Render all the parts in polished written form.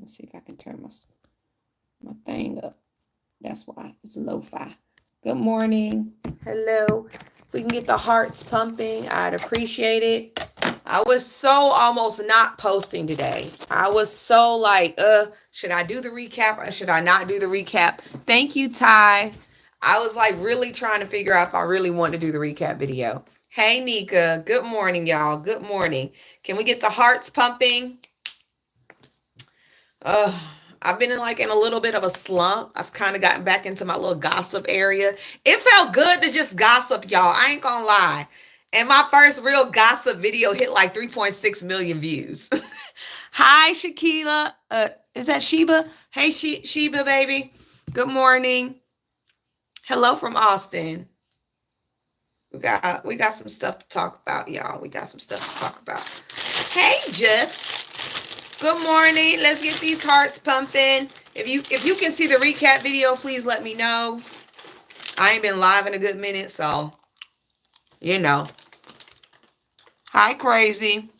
Let's see if I can turn my thing up. That's why it's lo-fi. Good morning. Hello. We can get the hearts pumping. I'd appreciate it. I was so almost not posting today. I was so like, should I do the recap or should I not do the recap? Thank you, Ty. I was like really trying to figure out if I really want to do the recap video. Hey, Nika. Good morning, y'all. Good morning. Can we get the hearts pumping? I've been in a little bit of a slump. I've kind of gotten back into my little gossip area. It felt good to just gossip, y'all. I ain't gonna lie. And my first real gossip video hit like 3.6 million views. Hi, Shakila. Is that Sheba? Hey, Sheba, baby. Good morning. Hello from Austin. We got some stuff to talk about, y'all. We got some stuff to talk about. Hey, Just. Good morning. Let's get these hearts pumping. If you can see the recap video, please let me know. I ain't been live in a good minute, so you know. Hi, Crazy.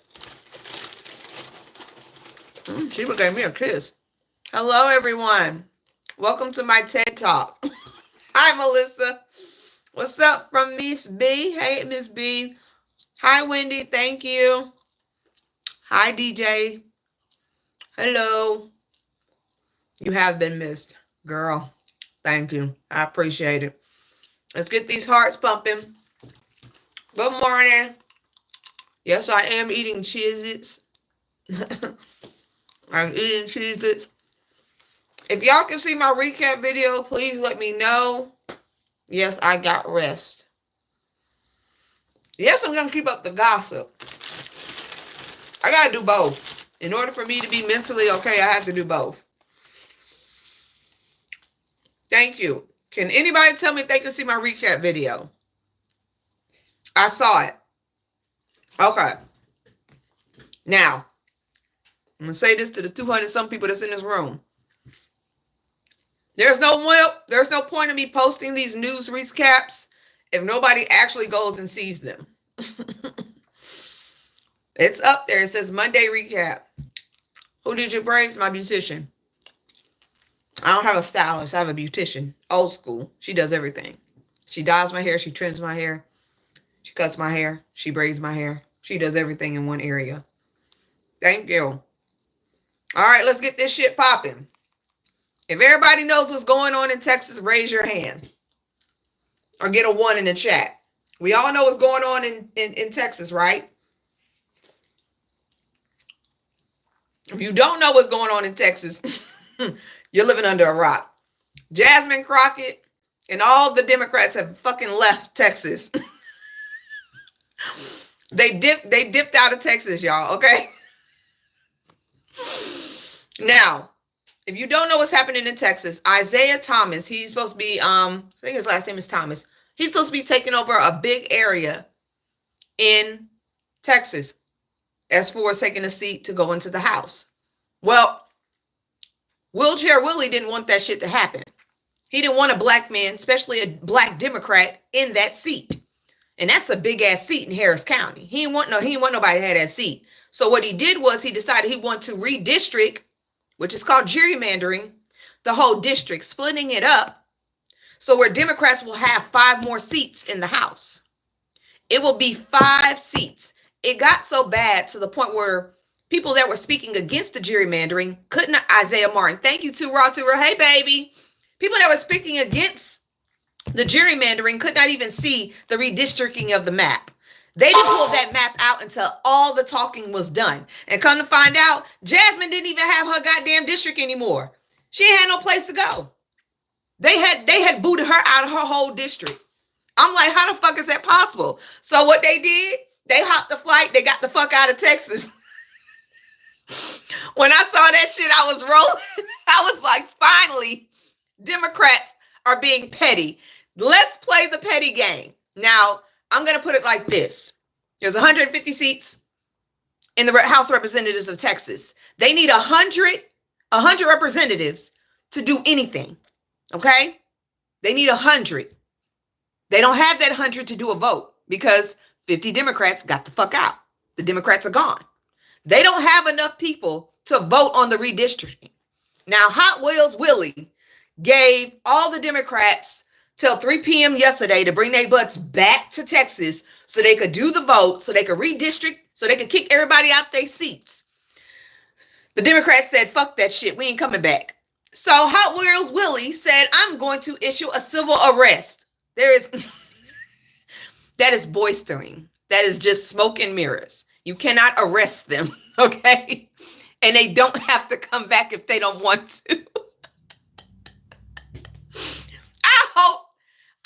She gave me a kiss. Hello, everyone. Welcome to my TED Talk. Hi, Melissa. What's up from Miss B? Hey, Miss B. Hi, Wendy. Thank you. Hi, DJ. Hello. You have been missed, girl. Thank you. I appreciate it. Let's get these hearts pumping. Good morning. Yes, I am eating Cheez-Its. I'm eating Cheez-Its. If y'all can see my recap video, please let me know. Yes, I got rest. Yes, I'm going to keep up the gossip. I got to do both. In order for me to be mentally okay, I have to do both. Thank you. Can anybody tell me if they can see my recap video? I saw it. Okay. Now, I'm going to say this to the 200 some people that's in this room. There's no point in me posting these news recaps if nobody actually goes and sees them. It's up there. It says Monday recap. Who did your braids? My beautician. I don't have a stylist. I have a beautician. Old school. She does everything. She dyes my hair. She trims my hair. She cuts my hair. She braids my hair. She does everything in one area. Thank you. All right, let's get this shit popping. If everybody knows what's going on in Texas, raise your hand. Or get a 1 in the chat. We all know what's going on in Texas, right? If you don't know what's going on in Texas, you're living under a rock. Jasmine Crockett and all the Democrats have fucking left Texas. They dipped out of Texas, y'all, okay? Now, if you don't know what's happening in Texas, Isaiah Thomas, he's supposed to be, I think his last name is Thomas. He's supposed to be taking over a big area in Texas as far as taking a seat to go into the House. Well, Wheelchair Willie didn't want that shit to happen. He didn't want a black man, especially a black Democrat, in that seat. And that's a big ass seat in Harris County. He didn't want nobody to have that seat. So what he did was he decided he wanted to redistrict, which is called gerrymandering, the whole district, splitting it up. So where Democrats will have 5 more seats in the House. It will be 5 seats. It got so bad to the point where people that were speaking against the gerrymandering couldn't. Isaiah Martin, thank you to Raw. Hey, baby. People that were speaking against the gerrymandering could not even see the redistricting of the map. They didn't pull that map out until all the talking was done. And come to find out, Jasmine didn't even have her goddamn district anymore. She had no place to go. They had booted her out of her whole district. I'm like, how the fuck is that possible? So what they did, they hopped the flight. They got the fuck out of Texas. When I saw that shit, I was rolling. I was like, finally, Democrats are being petty. Let's play the petty game. Now, I'm going to put it like this. There's 150 seats in the House of Representatives of Texas. They need 100 representatives to do anything. Okay? They need 100. They don't have that 100 to do a vote because 50 Democrats got the fuck out. The Democrats are gone. They don't have enough people to vote on the redistricting. Now, Hot Wheels Willie gave all the Democrats till 3 p.m. yesterday to bring their butts back to Texas so they could do the vote, so they could redistrict, so they could kick everybody out their seats. The Democrats said, fuck that shit. We ain't coming back. So Hot Wheels Willie said, I'm going to issue a civil arrest. That is boistering. That is just smoke and mirrors. You cannot arrest them, okay? And they don't have to come back if they don't want to.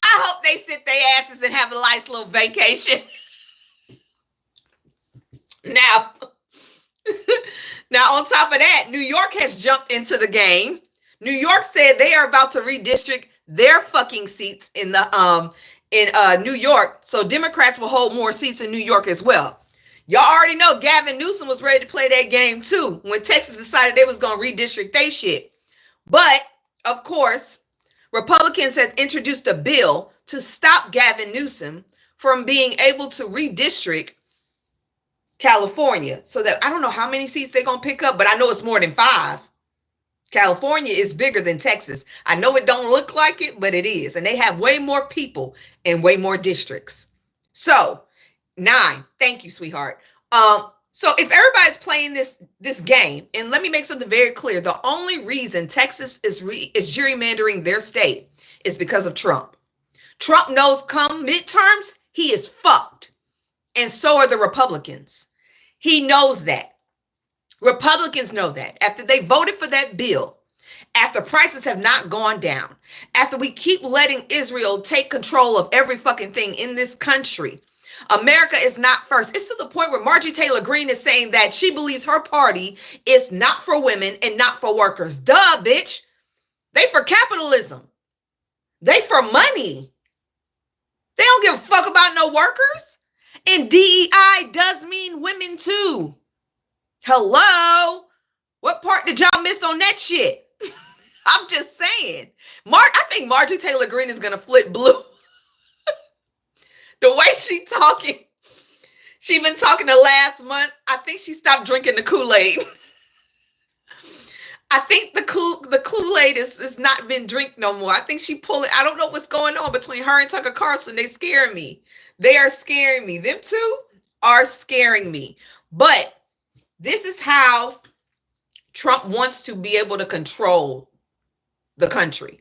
I hope they sit their asses and have a nice little vacation. Now, on top of that, New York has jumped into the game. New York said they are about to redistrict their fucking seats in New York, so Democrats will hold more seats in New York as well. Y'all already know Gavin Newsom was ready to play that game too when Texas decided they was going to redistrict they shit. But, of course, Republicans have introduced a bill to stop Gavin Newsom from being able to redistrict California. So that I don't know how many seats they're going to pick up, but I know it's more than 5. California is bigger than Texas. I know it don't look like it, but it is. And they have way more people and way more districts. So 9. Thank you, sweetheart. So if everybody's playing this game, and let me make something very clear, the only reason Texas is gerrymandering their state is because of Trump. Trump knows come midterms, he is fucked. And so are the Republicans. He knows that. Republicans know that. After they voted for that bill, after prices have not gone down, after we keep letting Israel take control of every fucking thing in this country, America is not first. It's to the point where Marjorie Taylor Greene is saying that she believes her party is not for women and not for workers. Duh, bitch. They for capitalism. They for money. They don't give a fuck about no workers. And DEI does mean women too. Hello? What part did y'all miss on that shit? I'm just saying. I think Marjorie Taylor Greene is going to flip blue. The way she been talking the last month, I think she stopped drinking the Kool-Aid. I think the Kool-Aid is not been drink no more. I think she pulled it. I don't know what's going on between her and Tucker Carlson. They scare me. They are scaring me. Them two are scaring me. But this is how Trump wants to be able to control the country.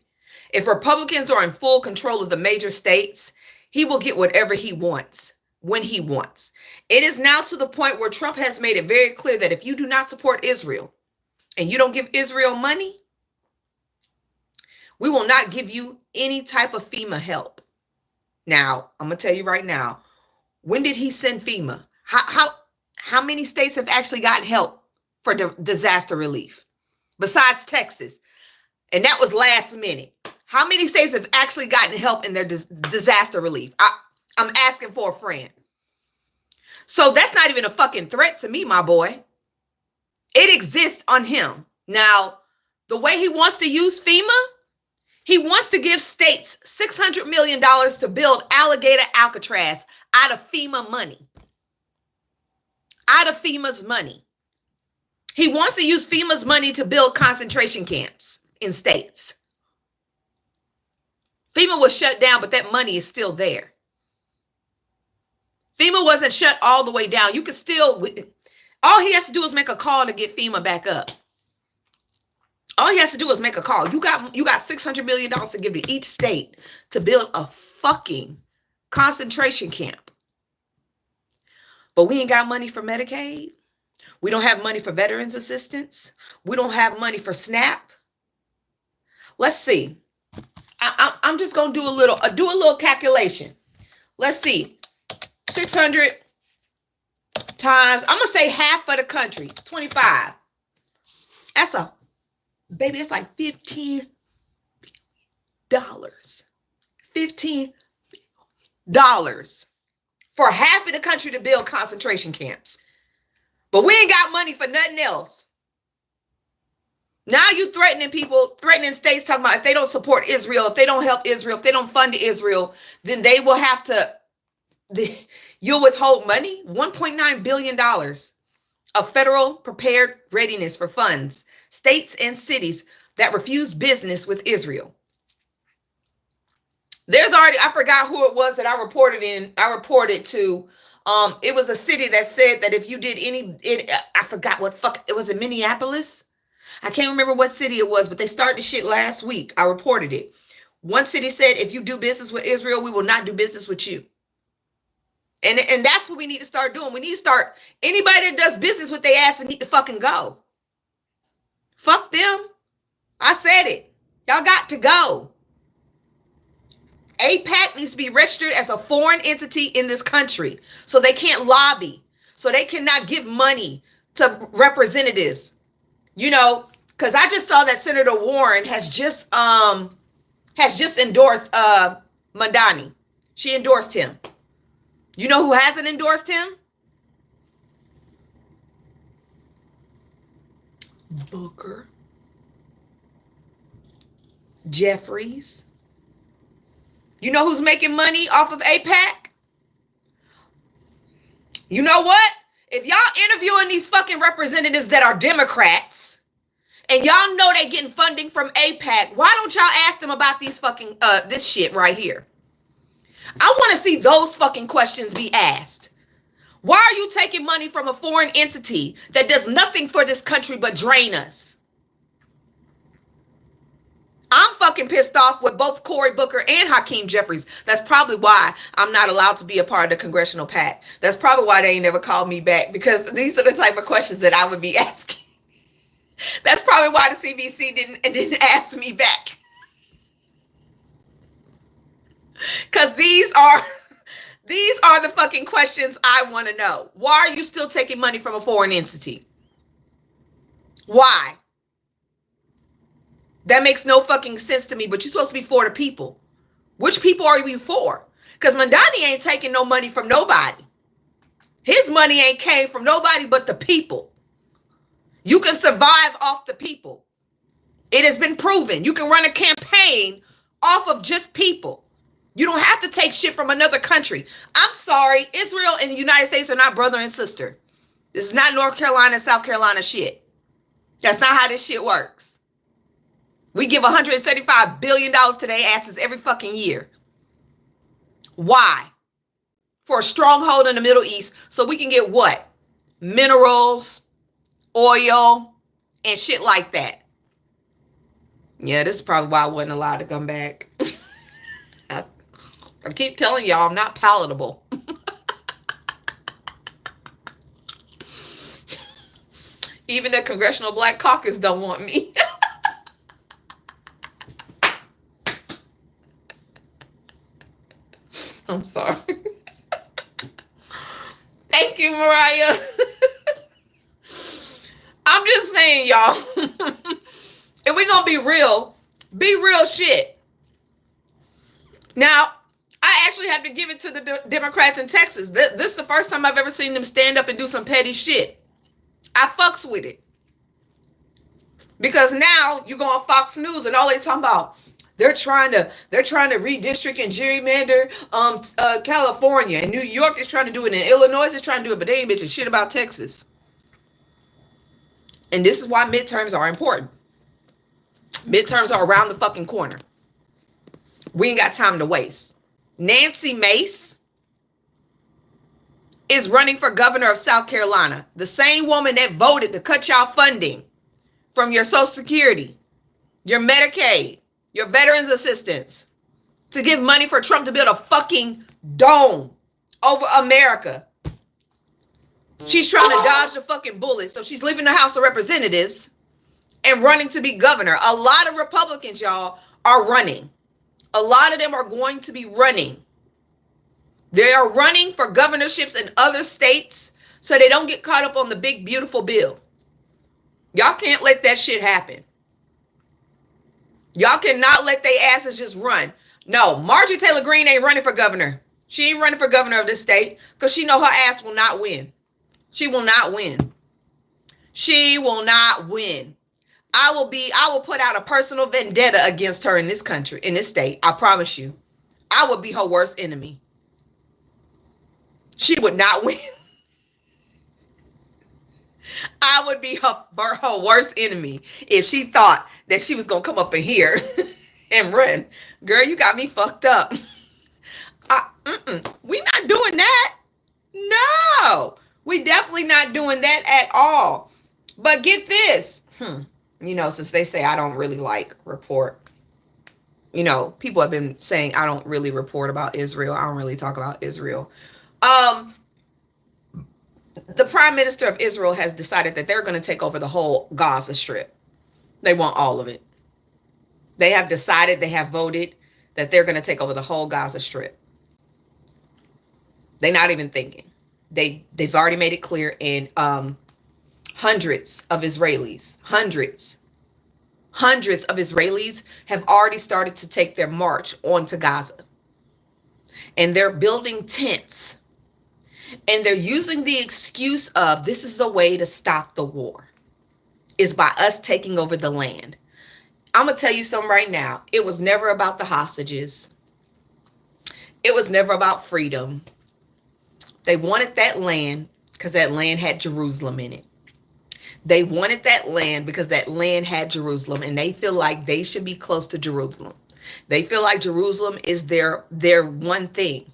If Republicans are in full control of the major states, he will get whatever he wants when he wants. It is now to the point where Trump has made it very clear that if you do not support Israel and you don't give Israel money, we will not give you any type of FEMA help. Now, I'm going to tell you right now, when did he send FEMA? How many states have actually gotten help for disaster relief besides Texas? And that was last minute. How many states have actually gotten help in their disaster relief? I'm asking for a friend. So that's not even a fucking threat to me, my boy. It exists on him. Now, the way he wants to use FEMA, he wants to give states $600 million to build Alligator Alcatraz out of FEMA money. Out of FEMA's money. He wants to use FEMA's money to build concentration camps in states. FEMA was shut down, but that money is still there. FEMA wasn't shut all the way down. You could still, all he has to do is make a call to get FEMA back up. All he has to do is make a call. You got $600 million to give to each state to build a fucking concentration camp. But we ain't got money for Medicaid. We don't have money for veterans assistance. We don't have money for SNAP. Let's see. I'm just gonna do a little calculation. Let's see. 600 times, I'm gonna say half of the country, 25. That's like $15. $15 for half of the country to build concentration camps. But we ain't got money for nothing else. Now you threatening people, threatening states, talking about if they don't support Israel, if they don't help Israel, if they don't fund Israel, then they will have to, you'll withhold money. $1.9 billion of federal prepared readiness for funds states and cities that refuse business with Israel. There's already, I forgot who it was that I reported to. It was a city that said that if you did I forgot what it was in Minneapolis. I can't remember what city it was, but they started the shit last week. I reported it. One city said, if you do business with Israel, we will not do business with you. And that's what we need to start doing. We need to start, anybody that does business with their ass need to fucking go. Fuck them. I said it. Y'all got to go. AIPAC needs to be registered as a foreign entity in this country, so they can't lobby, so they cannot give money to representatives. You know, because I just saw that Senator Warren has just endorsed Mandani. She endorsed him. You know who hasn't endorsed him? Booker, Jeffries. You know who's making money off of AIPAC? You know what? If y'all interviewing these fucking representatives that are Democrats and y'all know they getting funding from AIPAC, why don't y'all ask them about these fucking this shit right here? I want to see those fucking questions be asked. Why are you taking money from a foreign entity that does nothing for this country but drain us? I'm fucking pissed off with both Cory Booker and Hakeem Jeffries. That's probably why I'm not allowed to be a part of the congressional PAC. That's probably why they ain't never called me back, because these are the type of questions that I would be asking. That's probably why the CBC didn't ask me back. Because these are the fucking questions I want to know. Why are you still taking money from a foreign entity? Why? That makes no fucking sense to me, but you're supposed to be for the people. Which people are you for? Because Mandani ain't taking no money from nobody. His money ain't came from nobody but the people. You can survive off the people. It has been proven. You can run a campaign off of just people. You don't have to take shit from another country. I'm sorry, Israel and the United States are not brother and sister. This is not North Carolina, South Carolina shit. That's not how this shit works. We give $175 billion to their asses every fucking year. Why? For a stronghold in the Middle East, so we can get what? Minerals, oil, and shit like that. Yeah, this is probably why I wasn't allowed to come back. I keep telling y'all I'm not palatable. Even the Congressional Black Caucus don't want me. I'm sorry. Thank you, Mariah. I'm just saying, y'all. If we're going to be real shit. Now, I actually have to give it to the Democrats in Texas. This is the first time I've ever seen them stand up and do some petty shit. I fucks with it. Because now you go on Fox News and all they talking about, they're trying to redistrict and gerrymander California, and New York is trying to do it, and Illinois is trying to do it, but they ain't bitching shit about Texas. And this is why midterms are important. Midterms are around the fucking corner. We ain't got time to waste. Nancy Mace is running for governor of South Carolina. The same woman that voted to cut y'all funding from your Social Security, your Medicaid, your veterans assistance, to give money for Trump to build a fucking dome over America. She's trying to dodge the fucking bullet. So she's leaving the House of Representatives and running to be governor. A lot of Republicans, y'all, are running. A lot of them are going to be running. They are running for governorships in other states so they don't get caught up on the big, beautiful bill. Y'all can't let that shit happen. Y'all cannot let their asses just run. No, Marjorie Taylor Greene ain't running for governor. She ain't running for governor of this state because she know her ass will not win. She will not win. She will not win. I will put out a personal vendetta against her in this country, in this state. I promise you. I would be her worst enemy. She would not win. I would be her worst enemy if she thought that she was going to come up in here and run. Girl, you got me fucked up. We not doing that. No, we definitely not doing that at all. But get this. Since they say I don't really report. People have been saying I don't really report about Israel. I don't really talk about Israel. The Prime Minister of Israel has decided that they're going to take over the whole Gaza Strip. They want all of it. They have decided, they have voted that they're going to take over the whole Gaza Strip. They're not even thinking. They've already made it clear, and hundreds of Israelis have already started to take their march onto Gaza. And they're building tents. And they're using the excuse of this is a way to stop the war. Is by us taking over the land. I'm going to tell you something right now. It was never about the hostages. It was never about freedom. They wanted that land because that land had Jerusalem in it. They wanted that land because that land had Jerusalem, and they feel like they should be close to Jerusalem. They feel like Jerusalem is their one thing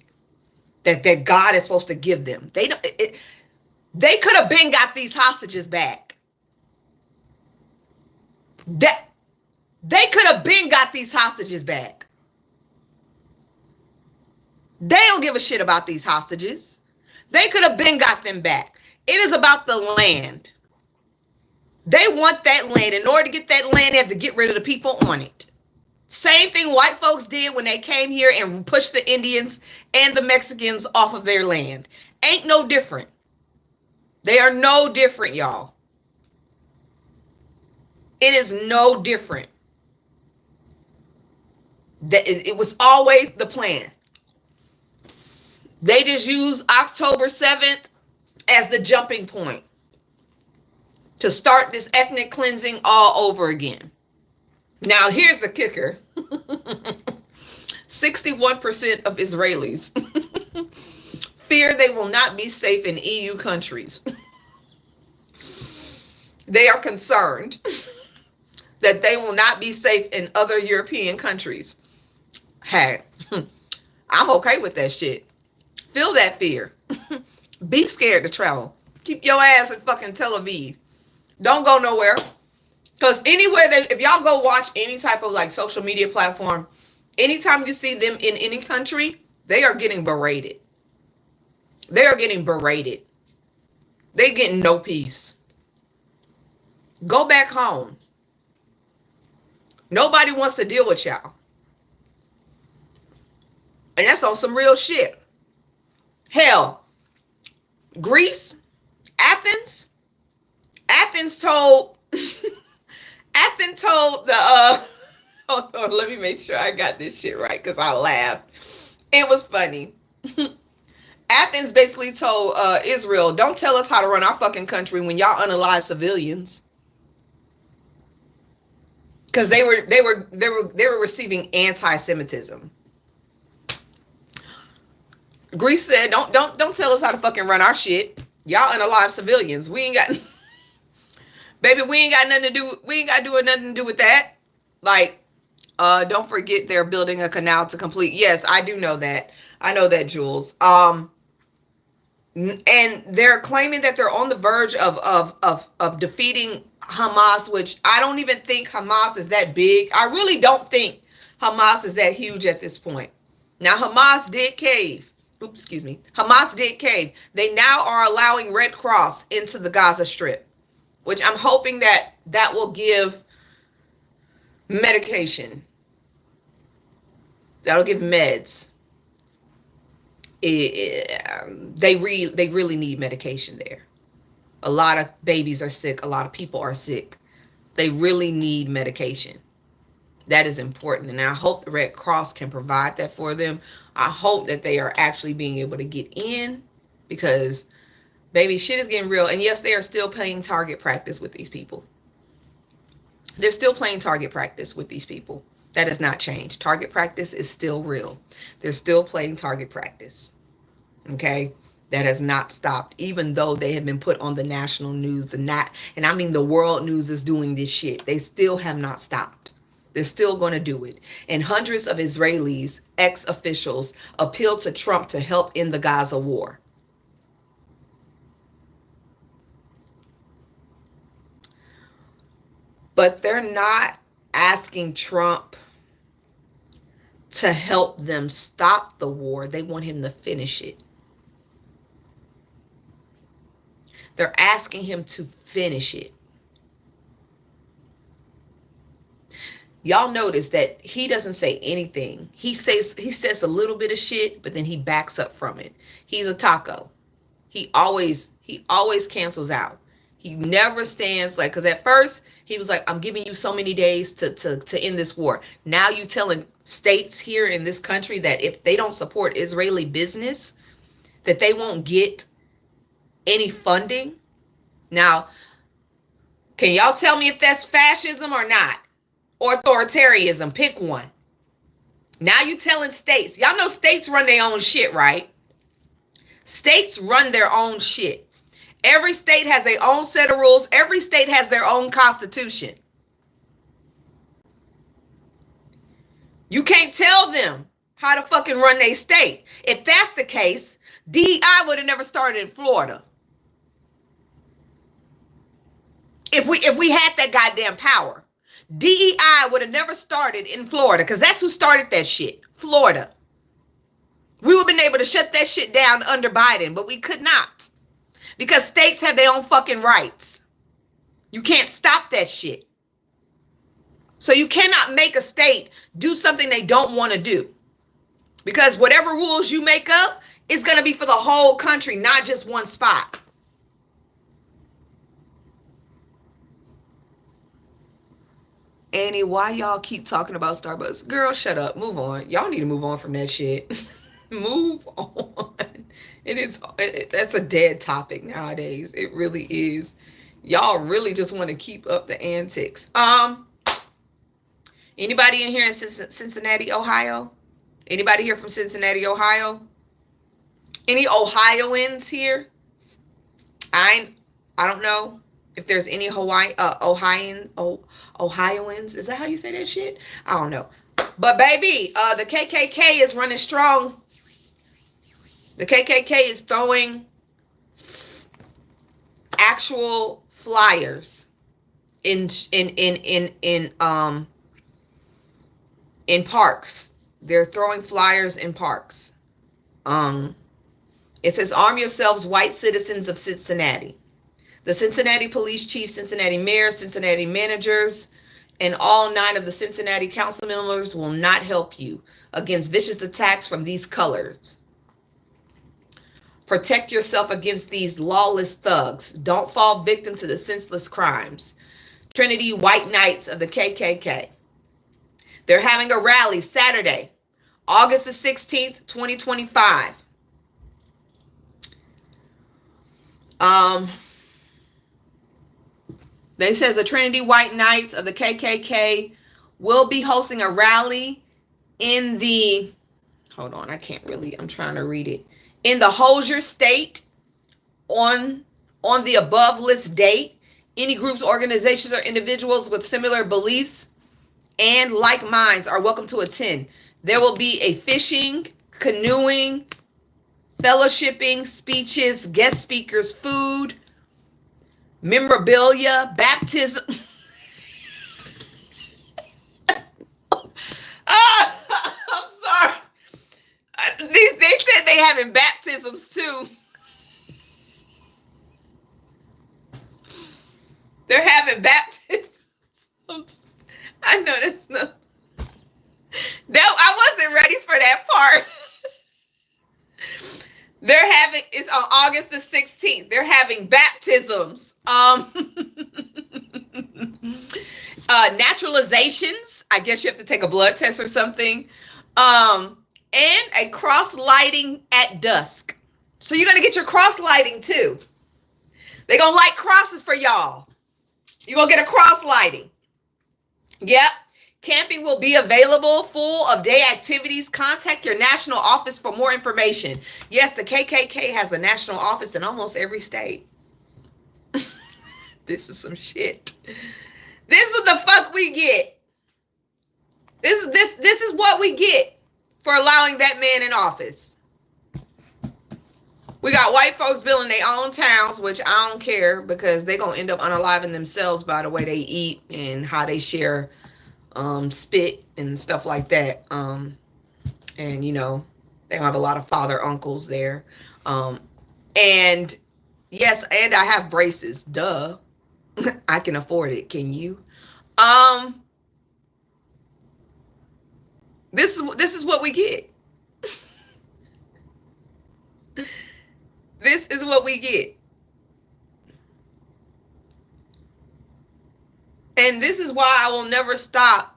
that God is supposed to give them. They could have been got these hostages back. They could have been got these hostages back. They don't give a shit about these hostages. They could have been got them back. It is about the land. They want that land. In order to get that land, they have to get rid of the people on it. Same thing white folks did when they came here and pushed the Indians and the Mexicans off of their land. Ain't no different. They are no different, y'all. It is no different. It was always the plan. They just use October 7th as the jumping point to start this ethnic cleansing all over again. Now, here's the kicker. 61% of Israelis fear they will not be safe in EU countries. They are concerned that they will not be safe in other European countries. Hey, I'm okay with that shit. Feel that fear. Be scared to travel. Keep your ass in fucking Tel Aviv. Don't go nowhere. Because anywhere if y'all go watch any type of social media platform, anytime you see them in any country, they are getting berated. They are getting berated. They're getting no peace. Go back home. Nobody wants to deal with y'all. And that's on some real shit. Hell, Greece, Athens told the hold on, let me make sure I got this shit right because I laughed. It was funny. Athens basically told Israel, don't tell us how to run our fucking country when y'all unalive civilians. Because they were receiving anti-Semitism. Greece said, don't tell us how to fucking run our shit. Y'all unalive civilians. We ain't got baby, we ain't got nothing to do. We ain't got nothing to do with that. Don't forget they're building a canal to complete. Yes, I do know that. I know that, Jules. And they're claiming that they're on the verge of defeating Hamas, which I don't even think Hamas is that big. I really don't think Hamas is that huge at this point. Now, Hamas did cave. Hamas did cave. They now are allowing Red Cross into the Gaza Strip, which I'm hoping that will give medication. That'll give meds. They really need medication there. A lot of babies are sick. A lot of people are sick. They really need medication. That is important. And I hope the Red Cross can provide that for them. I hope that they are actually being able to get in because, baby, shit is getting real. And yes, they are still playing target practice with these people. They're still playing target practice with these people. That has not changed. Target practice is still real. They're still playing target practice. Okay? That has not stopped, even though they have been put on the national news. And I mean the world news is doing this shit. They still have not stopped. They're still going to do it. And hundreds of Israelis, ex-officials, appealed to Trump to help in the Gaza war. But they're not asking Trump to help them stop the war. They want him to finish it. They're asking him to finish it. Y'all notice that he doesn't say anything. He says a little bit of shit, but then he backs up from it. He's a taco. He always cancels out. He never stands like, because at first he was like, I'm giving you so many days to end this war. Now you telling states here in this country that if they don't support Israeli business, that they won't get any funding. Now, can y'all tell me if that's fascism or not? Or authoritarianism? Pick one. Now you telling states. Y'all know states run their own shit, right? States run their own shit. Every state has their own set of rules. Every state has their own constitution. You can't tell them how to fucking run their state. If that's the case, DEI would have never started in Florida. If we had that goddamn power, DEI would have never started in Florida, because that's who started that shit. Florida. We would have been able to shut that shit down under Biden, but we could not. Because states have their own fucking rights. You can't stop that shit. So you cannot make a state do something they don't want to do. Because whatever rules you make up is going to be for the whole country, not just one spot. Annie, why y'all keep talking about Starbucks? Girl, shut up. Move on. Y'all need to move on from that shit. Move on. That's a dead topic nowadays. It really is. Y'all really just want to keep up the antics. Anybody in here in Cincinnati, Ohio? Anybody here from Cincinnati, Ohio? Any Ohioans here? I don't know if there's any Ohioans. Is that how you say that shit? I don't know. But baby, the KKK is running strong. The KKK is throwing actual flyers in parks. They're throwing flyers in parks. It says, arm yourselves, white citizens of Cincinnati. The Cincinnati police chief, Cincinnati mayor, Cincinnati managers, and all 9 of the Cincinnati council members will not help you against vicious attacks from these colors. Protect yourself against these lawless thugs. Don't fall victim to the senseless crimes. Trinity White Knights of the KKK. They're having a rally Saturday, August the 16th, 2025. They says the Trinity White Knights of the KKK will be hosting a rally in the, hold on, I'm trying to read it. In the Hoosier State on the above list date. Any groups, organizations, or individuals with similar beliefs and like minds are welcome to attend. There will be a fishing, canoeing, fellowshipping, speeches, guest speakers, food, memorabilia, baptism. I'm sorry. They said they having baptisms too. They're having baptisms. I know that's not. I wasn't ready for that part. It's on August the 16th. They're having baptisms. Naturalizations. I guess you have to take a blood test or something. And a cross lighting at dusk. So you're going to get your cross lighting too. They're going to light crosses for y'all. You're going to get a cross lighting. Yep. Camping will be available, full of day activities. Contact your national office for more information. Yes, the KKK has a national office in almost every state. This is some shit. This is the fuck we get. This is what we get for allowing that man in office. We got white folks building their own towns, which I don't care, because they're going to end up unaliving themselves by the way they eat and how they share spit and stuff like that. And, you know, they don't have a lot of father uncles there. And yes, and I have braces. Duh. I can afford it. Can you? This is what we get. This is what we get. And this is why I will never stop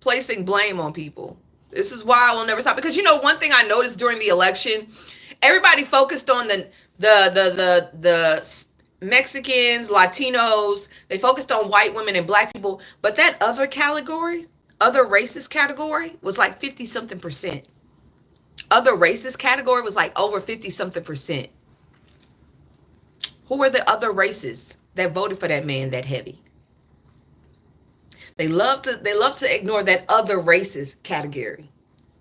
placing blame on people. This is why I will never stop. Because, you know, one thing I noticed during the election, everybody focused on the Mexicans, Latinos. They focused on white women and black people. But that other category, other racist category, was like 50-something%. Other racist category was like over 50-something %. Who were the other races that voted for that man that heavy? They love to ignore that other racist category.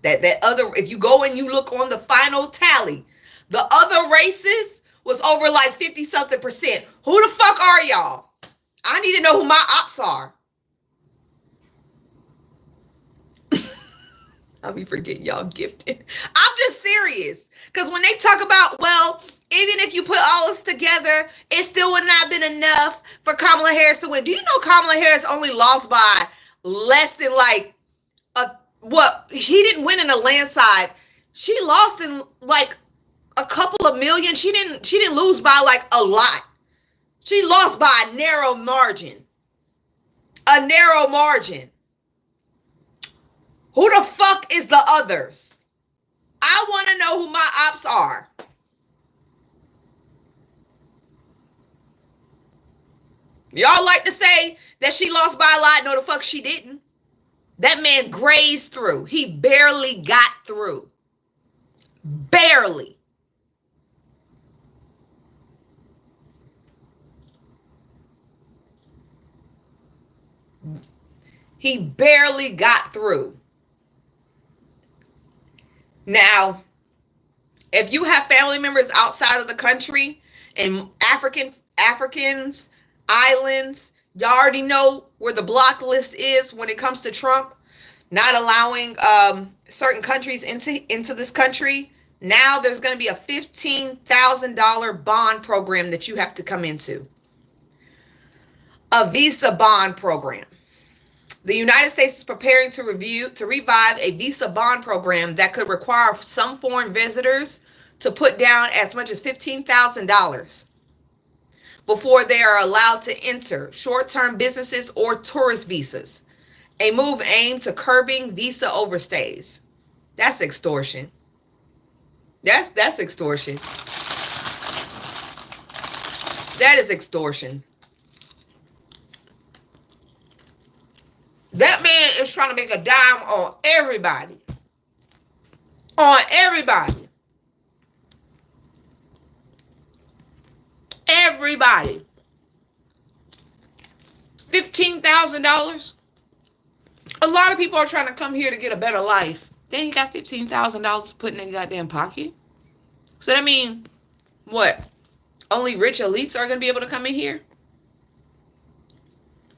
That other, if you go and you look on the final tally, the other races was over like 50-something%. Who the fuck are y'all? I need to know who my ops are. I'll be forgetting y'all gifted. I'm just serious. Because when they talk about, well, even if you put all this together, it still would not have been enough for Kamala Harris to win. Do you know Kamala Harris only lost by less than like she didn't win in a landslide. She lost in like a couple of million. She didn't lose by like a lot. She lost by a narrow margin. A narrow margin. Who the fuck is the others? I want to know who my ops are. Y'all like to say that she lost by a lot. No, the fuck she didn't. That man grazed through. He barely got through. Barely. He barely got through. Now, if you have family members outside of the country and Africans, islands, you already know where the block list is when it comes to Trump not allowing certain countries into this country. Now there's going to be a $15,000 bond program that you have to come into. A visa bond program. The United States is preparing to revive a visa bond program that could require some foreign visitors to put down as much as $15,000 before they are allowed to enter short-term businesses or tourist visas. A move aimed to curbing visa overstays. That's extortion. That's extortion. That is extortion. That man is trying to make a dime on everybody. On everybody. Everybody. $15,000. A lot of people are trying to come here to get a better life. They ain't got $15,000 to put in their goddamn pocket. So that means, what? Only rich elites are going to be able to come in here?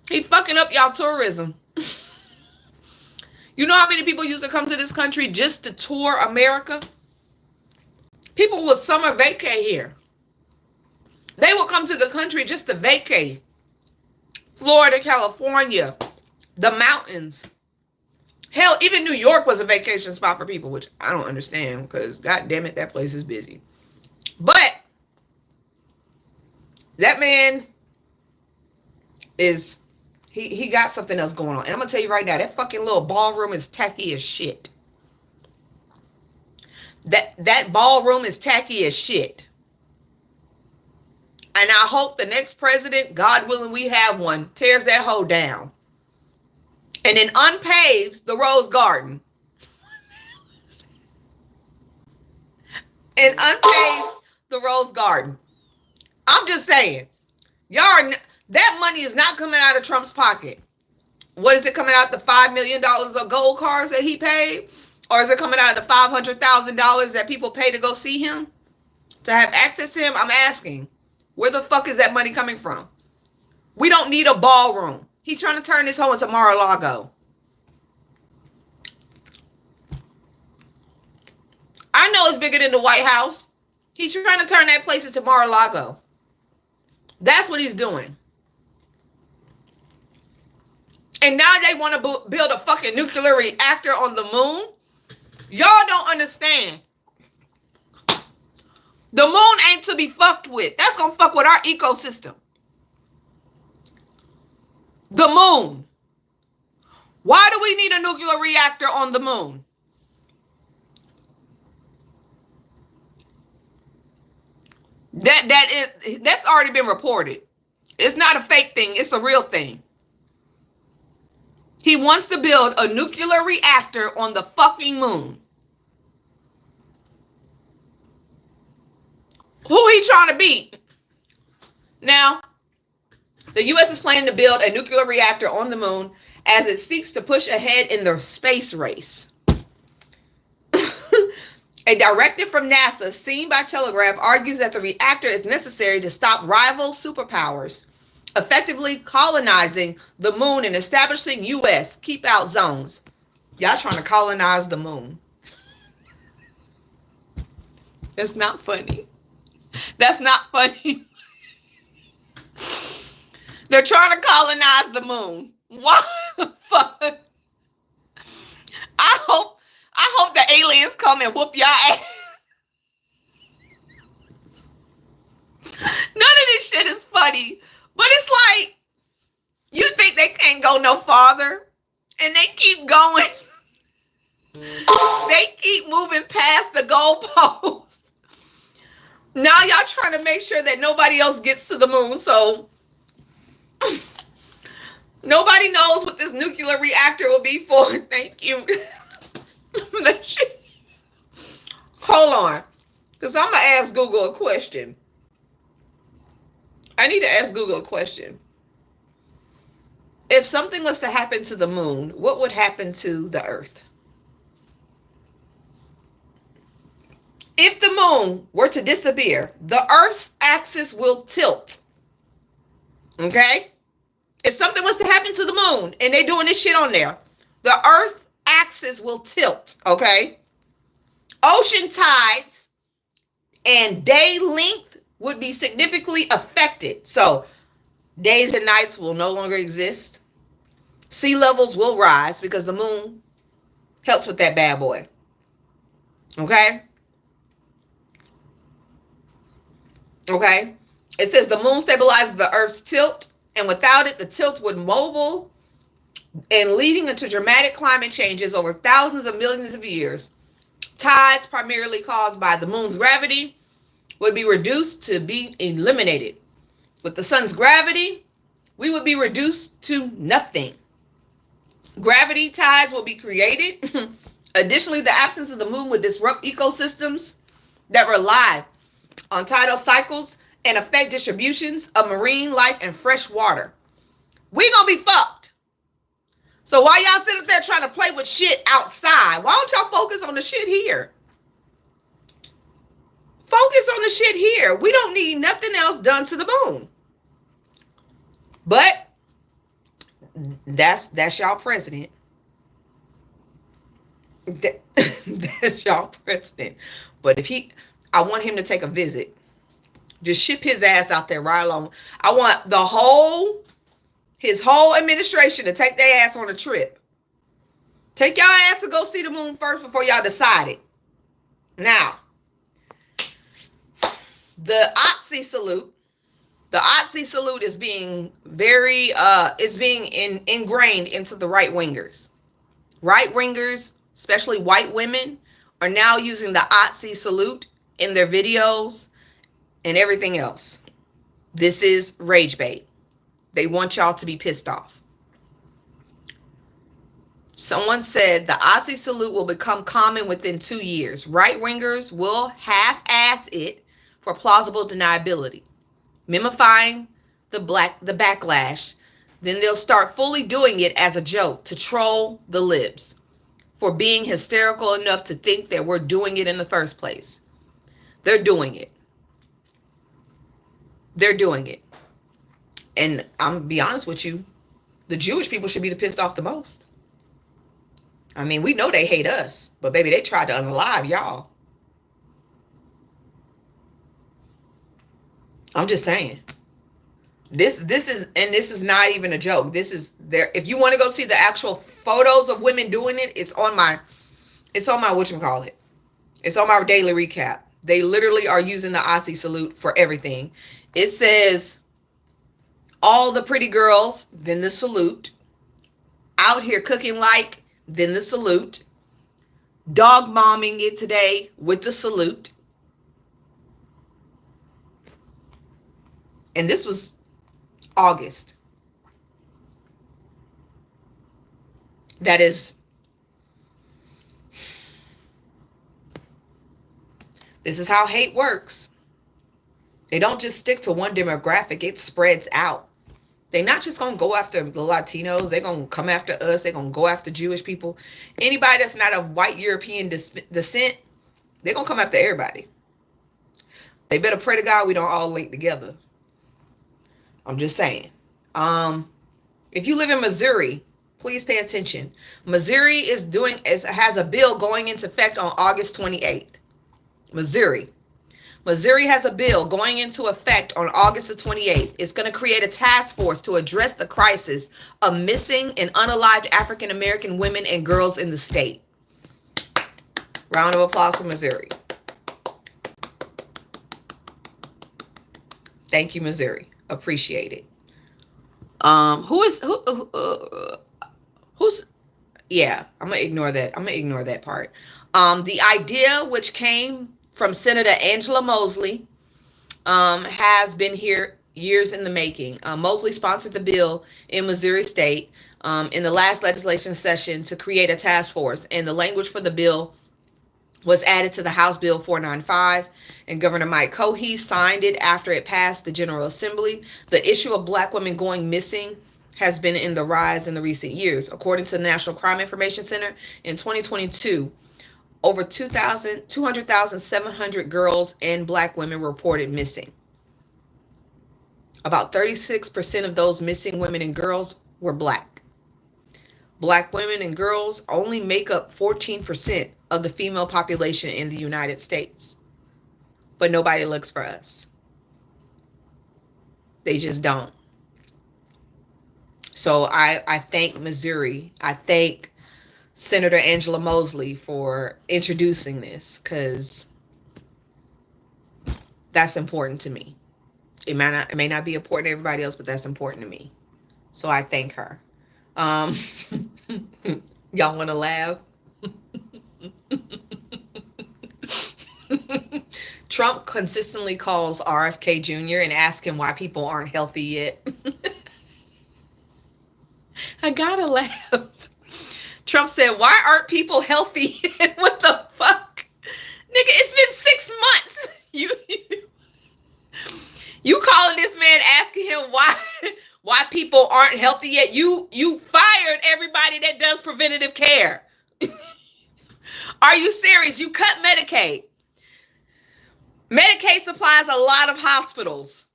He fucking up y'all tourism. You know how many people used to come to this country just to tour America? People would summer vacay here. They will come to the country just to vacay. Florida, California, the mountains. Hell, even New York was a vacation spot for people, which I don't understand because, God damn it, that place is busy. But that man is, he got something else going on. And I'm going to tell you right now, that fucking little ballroom is tacky as shit. That ballroom is tacky as shit. And I hope the next president, God willing we have one, tears that hoe down. and then unpaves the rose garden. And unpaves the rose garden. I'm just saying, that money is not coming out of Trump's pocket. What is it coming out? The $5 million of gold cars that he paid? Or is it coming out of the $500,000 that people pay to go see him? To have access to him? I'm asking, where the fuck is that money coming from? We don't need a ballroom. He's trying to turn this hole into Mar-a-Lago. I know it's bigger than the White House. He's trying to turn that place into Mar-a-Lago. That's what he's doing. And now they want to build a fucking nuclear reactor on the moon. Y'all don't understand. The moon ain't to be fucked with. That's going to fuck with our ecosystem. The moon. Why do we need a nuclear reactor on the moon? That's already been reported. It's not a fake thing. It's a real thing. He wants to build a nuclear reactor on the fucking moon. Who he trying to beat? Now, the U.S. is planning to build a nuclear reactor on the moon as it seeks to push ahead in the space race. A directive from NASA, seen by Telegraph, argues that the reactor is necessary to stop rival superpowers effectively colonizing the moon and establishing U.S. keep-out zones. Y'all trying to colonize the moon. That's not funny. That's not funny. They're trying to colonize the moon. What the fuck? I hope the aliens come and whoop y'all ass. None of this shit is funny. But it's like, you think they can't go no farther? And they keep going. They keep moving past the goalpost. Now y'all trying to make sure that nobody else gets to the moon. So nobody knows what this nuclear reactor will be for. Thank you. Hold on. Because I'm going to ask Google a question. I need to ask Google a question. If something was to happen to the moon, what would happen to the Earth? If the moon were to disappear, the Earth's axis will tilt. Okay? If something was to happen to the moon and they doing this shit on there, the Earth's axis will tilt. Okay? Ocean tides and day length would be significantly affected. So days and nights will no longer exist. Sea levels will rise because the moon helps with that bad boy. Okay? Okay? It says the moon stabilizes the Earth's tilt, and without it, the tilt would mobile and leading into dramatic climate changes over thousands of millions of years. Tides, primarily caused by the moon's gravity, would be reduced to be eliminated. With the sun's gravity, we would be reduced to nothing. Gravity tides will be created. Additionally, the absence of the moon would disrupt ecosystems that rely on tidal cycles and affect distributions of marine life and fresh water. We're going to be fucked. So while y'all sit up there trying to play with shit outside, why don't y'all focus on the shit here? Focus on the shit here. We don't need nothing else done to the moon. But that's y'all president. That's y'all president. But I want him to take a visit. Just ship his ass out there right along. I want his whole administration to take their ass on a trip. Take y'all ass to go see the moon first before y'all decide it. Now, the Otzi salute. The Otzi salute is being ingrained into the right-wingers. Right-wingers, especially white women, are now using the Otzi salute in their videos and everything else. This is rage bait. They want y'all to be pissed off. Someone said the Aussie salute will become common within 2 years. Right-wingers will half-ass it for plausible deniability, mimifying the backlash. Then they'll start fully doing it as a joke to troll the libs for being hysterical enough to think that we're doing it in the first place. They're doing it. They're doing it. And I'm gonna be honest with you, the Jewish people should be the pissed off the most. I mean, we know they hate us, but baby, they tried to unalive y'all. I'm just saying. This is not even a joke. This is there. If you want to go see the actual photos of women doing it, it's on my whatchamacallit. It's on my daily recap. They literally are using the Aussie salute for everything. It says all the pretty girls, then the salute. Out here cooking like, then the salute. Dog momming it today with the salute. And this was August. That is, this is how hate works. They don't just stick to one demographic. It spreads out. They're not just going to go after the Latinos. They're going to come after us. They're going to go after Jewish people. Anybody that's not of white European descent, they're going to come after everybody. They better pray to God we don't all link together. I'm just saying. If you live in Missouri, please pay attention. Missouri has a bill going into effect on August 28th. Missouri has a bill going into effect on August the 28th. It's going to create a task force to address the crisis of missing and unalived African American women and girls in the state. Round of applause for Missouri. Thank you, Missouri. Appreciate it. Yeah, I'm gonna ignore that part. The idea, which came from Senator Angela Mosley, has been here years in the making. Mosley sponsored the bill in Missouri State in the last legislation session to create a task force, and the language for the bill was added to the House Bill 495, and Governor Mike Cohey signed it after it passed the General Assembly. The issue of Black women going missing has been in the rise in the recent years. According to the National Crime Information Center, in 2022, over 200,700 girls and Black women were reported missing. About 36% of those missing women and girls were Black. Black women and girls only make up 14% of the female population in the United States. But nobody looks for us. They just don't. So I thank Missouri. I thank Senator Angela Mosley for introducing this, because that's important to me. It may not be important to everybody else, but that's important to me. So I thank her. Y'all want to laugh? Trump consistently calls RFK Jr. and asks him why people aren't healthy yet. I gotta laugh. Trump said, why aren't people healthy? What the fuck? Nigga, it's been 6 months. You calling this man asking him why people aren't healthy yet? You fired everybody that does preventative care. Are you serious? You cut Medicaid. Medicaid supplies a lot of hospitals.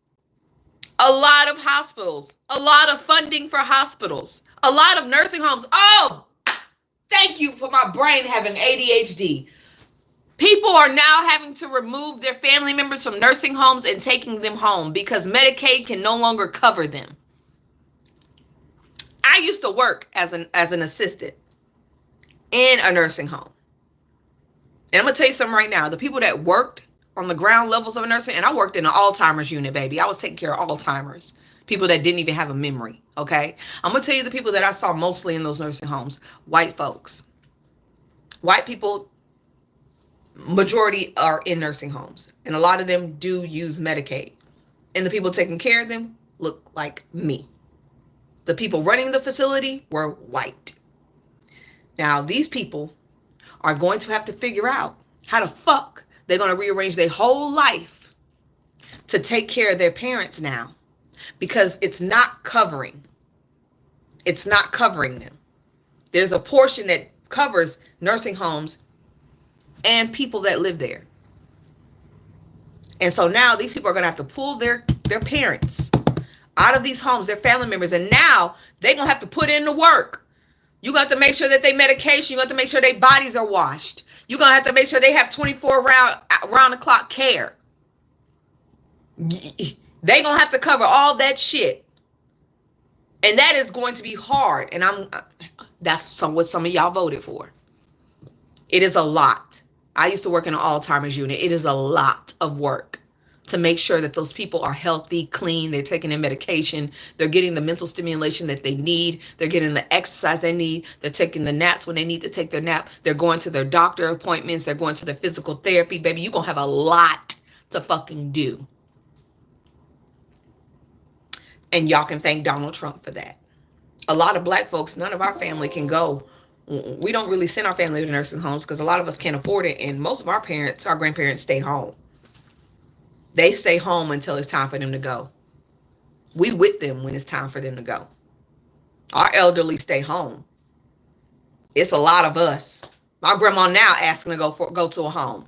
A lot of hospitals. A lot of funding for hospitals. A lot of nursing homes. Oh, thank you for my brain having ADHD. People are now having to remove their family members from nursing homes and taking them home because Medicaid can no longer cover them. I used to work as an assistant in a nursing home. And I'm going to tell you something right now. The people that worked on the ground levels of a nursing, and I worked in an Alzheimer's unit, baby. I was taking care of Alzheimer's. People that didn't even have a memory, okay? I'm going to tell you the people that I saw mostly in those nursing homes. White folks. White people, majority are in nursing homes. And a lot of them do use Medicaid. And the people taking care of them look like me. The people running the facility were white. Now, these people are going to have to figure out how the fuck they're going to rearrange their whole life to take care of their parents now, because it's not covering them. There's a portion that covers nursing homes and people that live there. And so now these people are going to have to pull their parents out of these homes, their family members, and now they're going to have to put in the work. You're going to have to make sure that they medication, you're going to have to make sure their bodies are washed. You're going to have to make sure they have 24 round the clock care. They're going to have to cover all that shit. And that is going to be hard. And that's what some of y'all voted for. It is a lot. I used to work in an Alzheimer's unit. It is a lot of work to make sure that those people are healthy, clean, they're taking their medication, they're getting the mental stimulation that they need, they're getting the exercise they need, they're taking the naps when they need to take their nap, they're going to their doctor appointments, they're going to their physical therapy. Baby, you're going to have a lot to fucking do. And y'all can thank Donald Trump for that. A lot of black folks, none of our family can go. We don't really send our family to nursing homes because a lot of us can't afford it. And most of our parents, our grandparents, stay home. They stay home until it's time for them to go. We with them when it's time for them to go. Our elderly stay home. It's a lot of us. My grandma now asking to go to a home.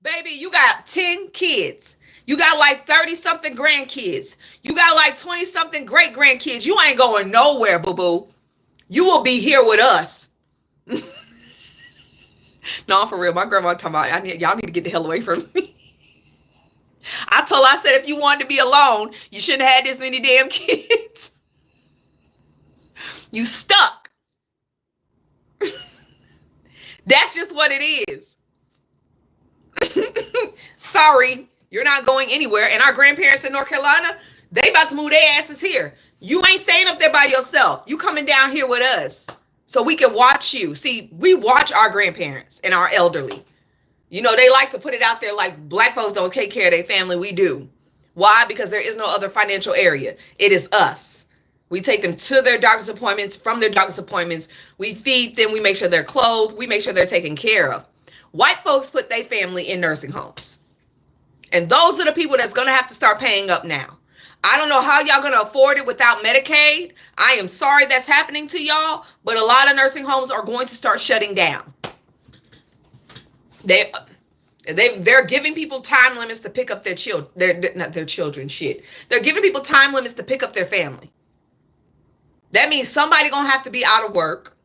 Baby, you got 10 kids. You got like 30-something grandkids. You got like 20-something great-grandkids. You ain't going nowhere, boo-boo. You will be here with us. No, for real. My grandma talking about, y'all need to get the hell away from me. I said, if you wanted to be alone, you shouldn't have had this many damn kids. You stuck. That's just what it is. Sorry, you're not going anywhere. And our grandparents in North Carolina, they about to move their asses here. You ain't staying up there by yourself. You coming down here with us so we can watch you. See, we watch our grandparents and our elderly. You know, they like to put it out there like black folks don't take care of their family. We do. Why? Because there is no other financial area. It is us. We take them to their doctor's appointments, from their doctor's appointments. We feed them. We make sure they're clothed. We make sure they're taken care of. White folks put their family in nursing homes. And those are the people that's going to have to start paying up now. I don't know how y'all going to afford it without Medicaid. I am sorry that's happening to y'all, but a lot of nursing homes are going to start shutting down. They're giving people time limits to pick up their children. Not their children, shit. They're giving people time limits to pick up their family. That means somebody going to have to be out of work.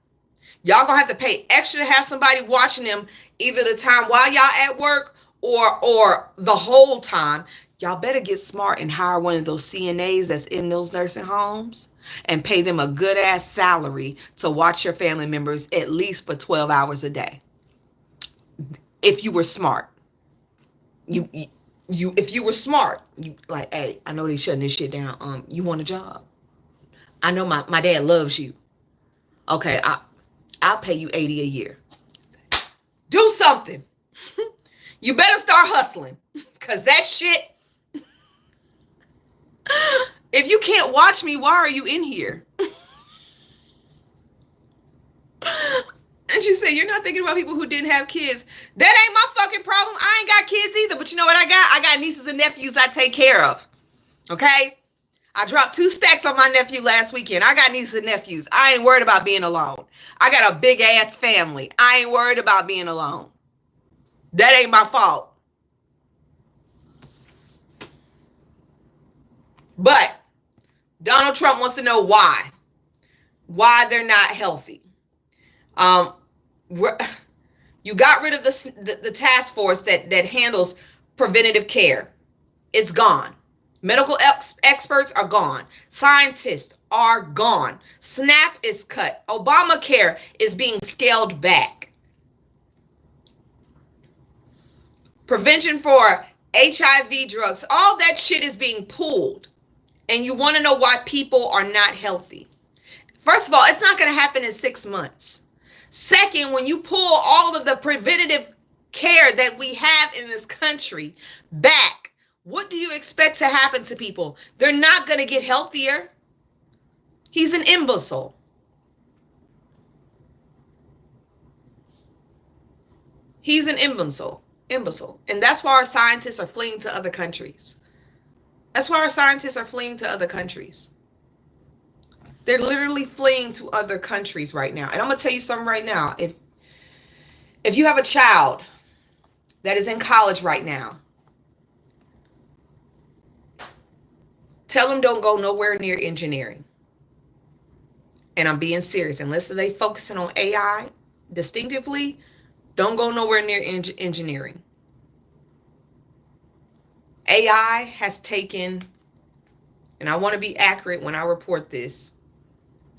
Y'all going to have to pay extra to have somebody watching them either the time while y'all at work or the whole time. Y'all better get smart and hire one of those CNAs that's in those nursing homes and pay them a good ass salary to watch your family members at least for 12 hours a day. If you were smart, if you were smart, you like, hey, I know they shutting this shit down. You want a job? I know my dad loves you. Okay, I'll pay you $80 a year. Do something. You better start hustling, because that shit, if you can't watch me, why are you in here? And she said, you're not thinking about people who didn't have kids. That ain't my fucking problem. I ain't got kids either. But you know what I got? I got nieces and nephews I take care of. Okay? I dropped 2 stacks on my nephew last weekend. I got nieces and nephews. I ain't worried about being alone. I got a big ass family. I ain't worried about being alone. That ain't my fault. But Donald Trump wants to know why. Why they're not healthy. You got rid of the task force that handles preventative care. It's gone. Medical experts are gone. Scientists are gone. SNAP is cut. Obamacare is being scaled back. Prevention for HIV drugs, all that shit is being pulled. And you want to know why people are not healthy. First of all, it's not going to happen in 6 months. Second, when you pull all of the preventative care that we have in this country back, what do you expect to happen to people? They're not going to get healthier. He's an imbecile. He's an imbecile. And that's why our scientists are fleeing to other countries. That's why our scientists are fleeing to other countries. They're literally fleeing to other countries right now. And I'm going to tell you something right now. If you have a child that is in college right now, tell them don't go nowhere near engineering. And I'm being serious. Unless they focusing on AI distinctively, don't go nowhere near engineering. AI has taken, and I want to be accurate when I report this,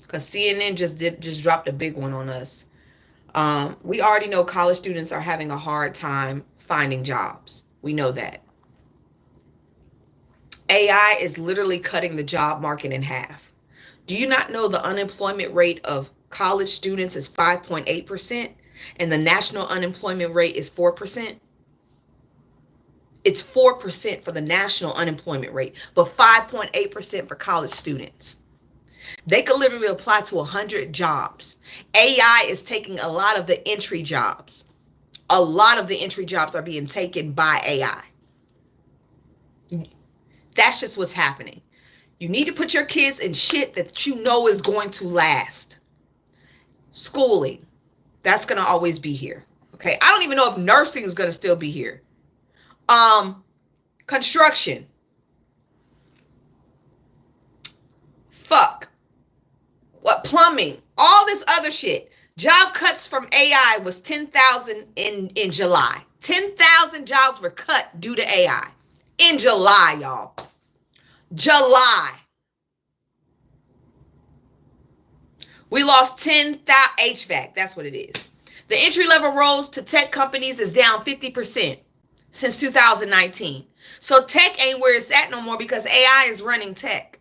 because CNN just dropped a big one on us. We already know college students are having a hard time finding jobs. We know that. AI is literally cutting the job market in half. Do you not know the unemployment rate of college students is 5.8% and the national unemployment rate is 4%? It's 4% for the national unemployment rate, but 5.8% for college students. They could literally apply to 100 jobs. AI is taking a lot of the entry jobs. A lot of the entry jobs are being taken by AI. That's just what's happening. You need to put your kids in shit that you know is going to last. Schooling, that's going to always be here. Okay, I don't even know if nursing is going to still be here. Construction. Fuck. What, plumbing, all this other shit. Job cuts from AI was 10,000 in July. 10,000 jobs were cut due to AI. In July, y'all. July. We lost 10,000 HVAC. That's what it is. The entry-level roles to tech companies is down 50% since 2019. So tech ain't where it's at no more because AI is running tech.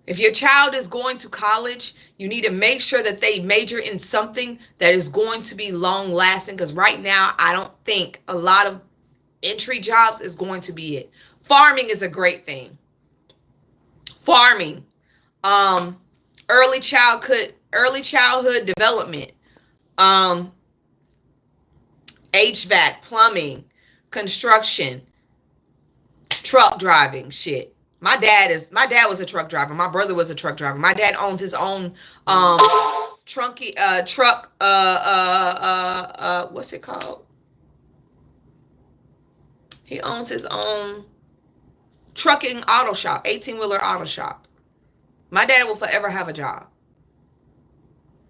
If your child is going to college, you need to make sure that they major in something that is going to be long lasting, because right now I don't think a lot of entry jobs is going to be it. Farming is a great thing. Farming, early childhood development, HVAC, plumbing, construction, truck driving, shit. My dad was a truck driver. My brother was a truck driver. My dad owns his own truck, what's it called? He owns his own trucking auto shop, 18-wheeler auto shop. My dad will forever have a job.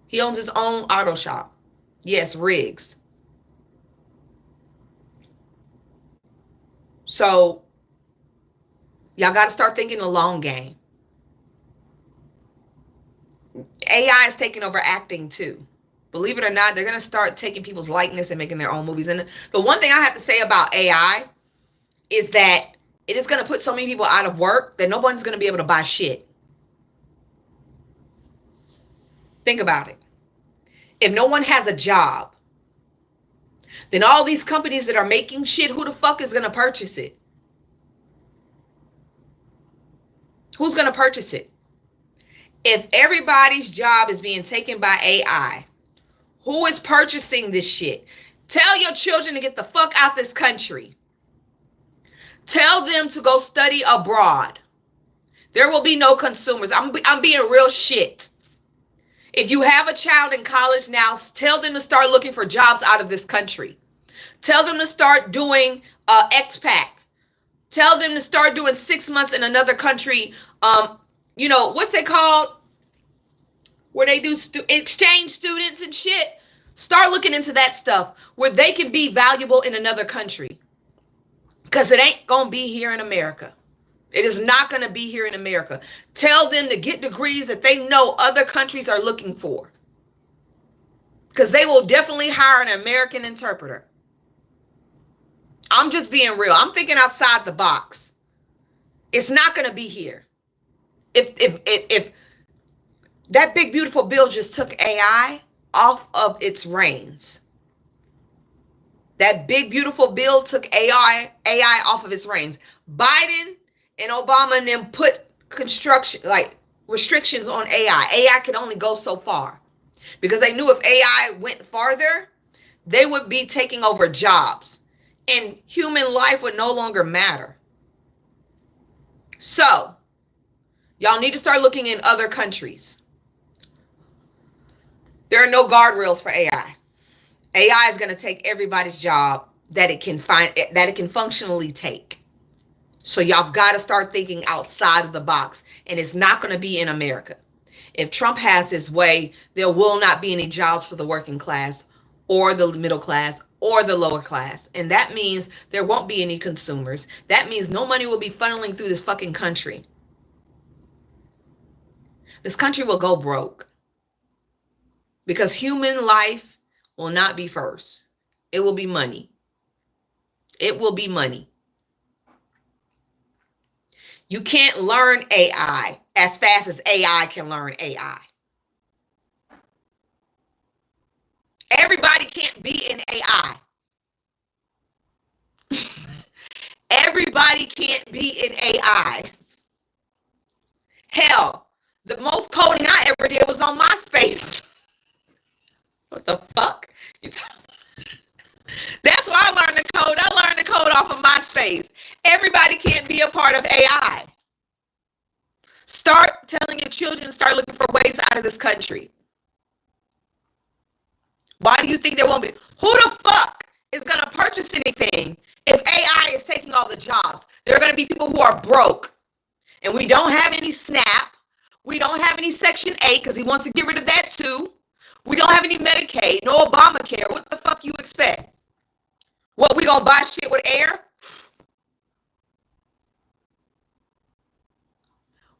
He owns his own auto shop. Yes, rigs. So y'all got to start thinking the long game. AI is taking over acting too. Believe it or not, they're going to start taking people's likeness and making their own movies. And the one thing I have to say about AI is that it is going to put so many people out of work that nobody's going to be able to buy shit. Think about it. If no one has a job, then all these companies that are making shit, who the fuck is going to purchase it? Who's going to purchase it? If everybody's job is being taken by AI, who is purchasing this shit? Tell your children to get the fuck out this country. Tell them to go study abroad. There will be no consumers. I'm being real shit. If you have a child in college now, tell them to start looking for jobs out of this country. Tell them to start doing expat. Tell them to start doing 6 months in another country. You know, what's it called? Where they do exchange students and shit. Start looking into that stuff where they can be valuable in another country. Because it ain't going to be here in America. It is not going to be here in America. Tell them to get degrees that they know other countries are looking for. Because they will definitely hire an American interpreter. I'm just being real. I'm thinking outside the box. It's not going to be here. If that big beautiful bill just took AI off of its reins. That big beautiful bill took AI off of its reins. Biden and Obama and them put restrictions on AI. AI could only go so far. Because they knew if AI went farther, They would be taking over jobs, and human life would no longer matter. So, y'all need to start looking in other countries. There are no guardrails for AI. AI is going to take everybody's job that it can functionally take. So y'all got to start thinking outside of the box, and it's not going to be in America. If Trump has his way, there will not be any jobs for the working class or the middle class or the lower class. And that means there won't be any consumers. That means no money will be funneling through this fucking country. This country will go broke because human life will not be first. It will be money. It will be money. You can't learn AI as fast as AI can learn AI. Everybody can't be in AI. Everybody can't be in AI. Hell, the most coding I ever did was on MySpace. What the fuck? That's why I learned to code. I learned to code off of MySpace. Everybody can't be a part of AI. Start telling your children to start looking for ways out of this country. Why do you think there won't be? Who the fuck is going to purchase anything if AI is taking all the jobs? There are going to be people who are broke. And we don't have any SNAP. We don't have any Section 8 because he wants to get rid of that too. We don't have any Medicaid, no Obamacare. What the fuck you expect? What, we gonna buy shit with air?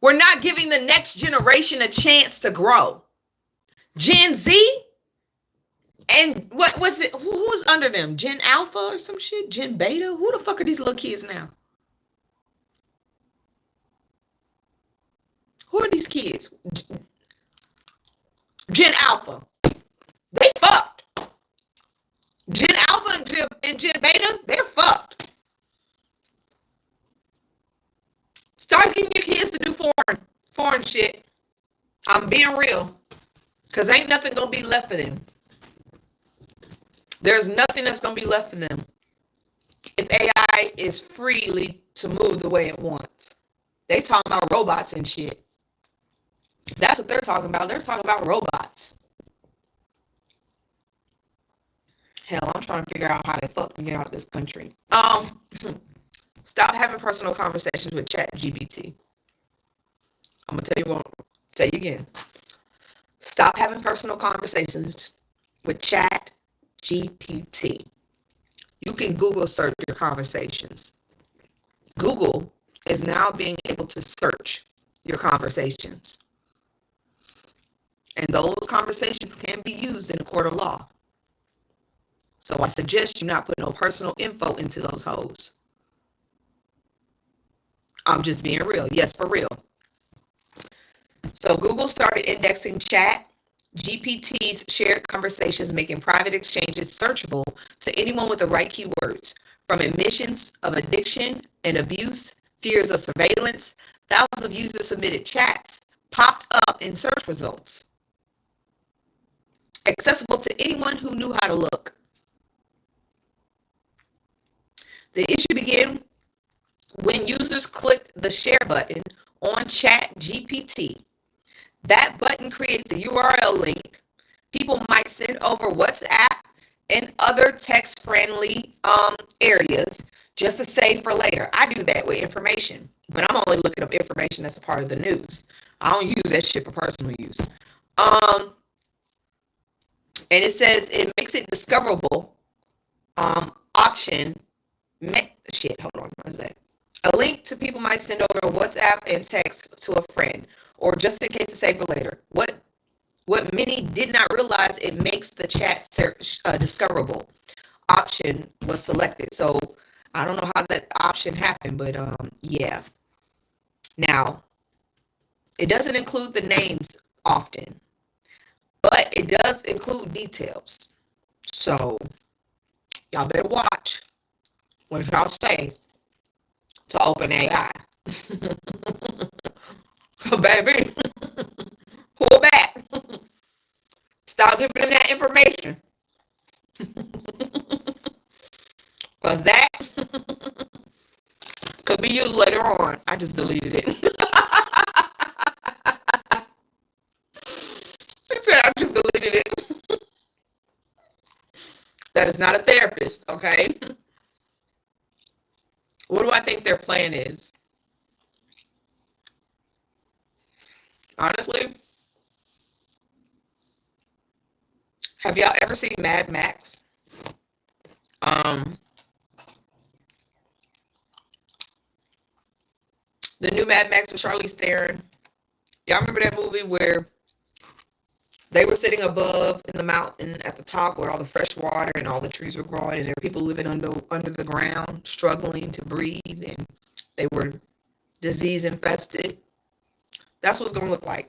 We're not giving the next generation a chance to grow. Gen Z? And what was it? Who's under them? Gen Alpha or some shit? Gen Beta? Who the fuck are these little kids now? Who are these kids? Gen Alpha. They fucked. Gen Alpha and Gen Beta, they're fucked. Start getting your kids to do foreign shit. I'm being real. Because ain't nothing going to be left for them. There's nothing that's going to be left for them if AI is freely to move the way it wants. They talking about robots and shit. That's what they're talking about. They're talking about robots. Hell, I'm trying to figure out how the fuck we get out of this country. Stop having personal conversations with ChatGPT. I'm gonna tell you again. Stop having personal conversations with ChatGPT. You can Google search your conversations. Google is now being able to search your conversations. And those conversations can be used in a court of law. So I suggest you not put no personal info into those hoes. I'm just being real. Yes, for real. So Google started indexing ChatGPT's shared conversations, making private exchanges searchable to anyone with the right keywords. From admissions of addiction and abuse, fears of surveillance, thousands of users submitted chats popped up in search results. Accessible to anyone who knew how to look. The issue began when users clicked the share button on ChatGPT. That button creates a URL link. People might send over WhatsApp and other text-friendly areas just to save for later. I do that with information, but I'm only looking up information that's a part of the news. I don't use that shit for personal use. And it says it makes it discoverable option. Hold on, what is that? A link to people might send over WhatsApp and text to a friend, or just in case to save for later. What many did not realize, it makes the chat search discoverable option was selected. So I don't know how that option happened, but yeah. Now, it doesn't include the names often, but it does include details. So y'all better watch what y'all say to OpenAI. Baby, pull back. Stop giving them that information. Because that could be used later on. I just deleted it. I said I just deleted it. That is not a therapist, okay? What do I think their plan is? Honestly, have y'all ever seen Mad Max? The new Mad Max with Charlize Theron. Y'all remember that movie where they were sitting above in the mountain at the top where all the fresh water and all the trees were growing, and there were people living under the ground, struggling to breathe, and they were disease infested. That's what it's going to look like.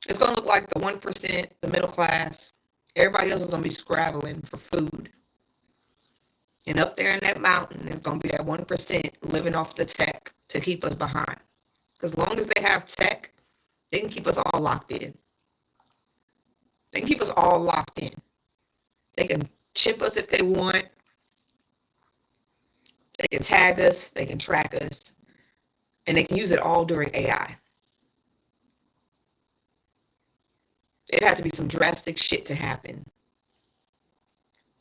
It's going to look like the 1%, the middle class. Everybody else is going to be scrabbling for food. And up there in that mountain is going to be that 1% living off the tech to keep us behind. Because as long as they have tech, they can keep us all locked in. They can keep us all locked in. They can chip us if they want. They can tag us. They can track us. And they can use it all during AI. It'd have to be some drastic shit to happen.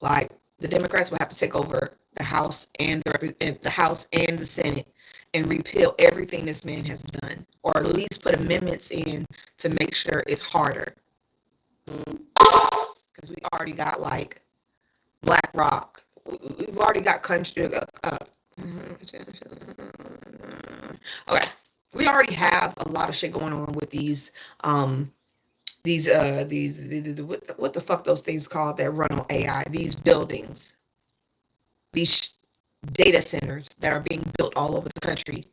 Like the Democrats will have to take over the House and the Senate and repeal everything this man has done, or at least put amendments in to make sure it's harder. Because we already got like BlackRock. We've already got country. Okay, we already have a lot of shit going on with these what the fuck those things called that run on AI, these buildings, these data centers that are being built all over the country.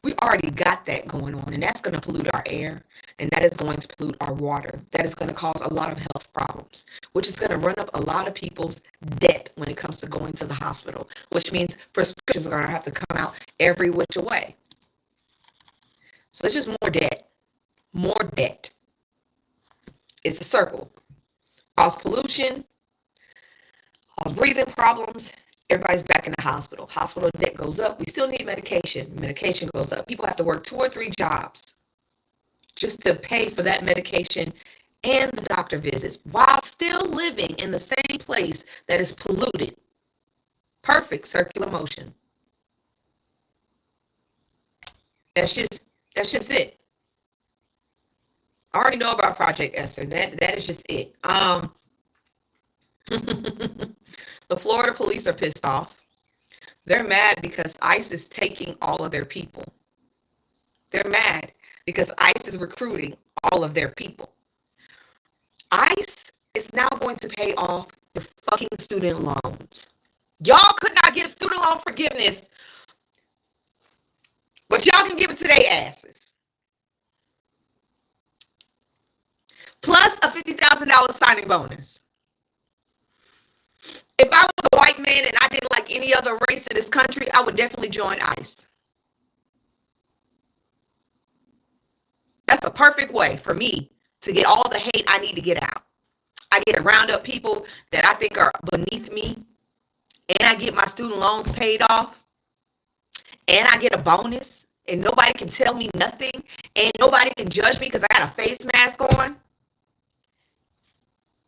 We already got that going on, and that's going to pollute our air, and that is going to pollute our water. That is going to cause a lot of health problems, which is going to run up a lot of people's debt when it comes to going to the hospital, which means prescriptions are going to have to come out every which way. So it's just more debt. More debt. It's a circle. Cause pollution, cause breathing problems, everybody's back in the hospital. Hospital debt goes up. We still need medication. Medication goes up. People have to work 2 or 3 jobs just to pay for that medication and the doctor visits while still living in the same place that is polluted. Perfect circular motion. That's just it. I already know about Project Esther. That is just it. The Florida police are pissed off. They're mad because ICE is taking all of their people. They're mad because ICE is recruiting all of their people. ICE is now going to pay off your fucking student loans. Y'all could not get student loan forgiveness, but y'all can give it to their asses. Plus a $50,000 signing bonus. If I was a white man and I didn't like any other race in this country, I would definitely join ICE. That's a perfect way for me to get all the hate I need to get out. I get to round up people that I think are beneath me, and I get my student loans paid off, and I get a bonus, and nobody can tell me nothing, and nobody can judge me because I got a face mask on.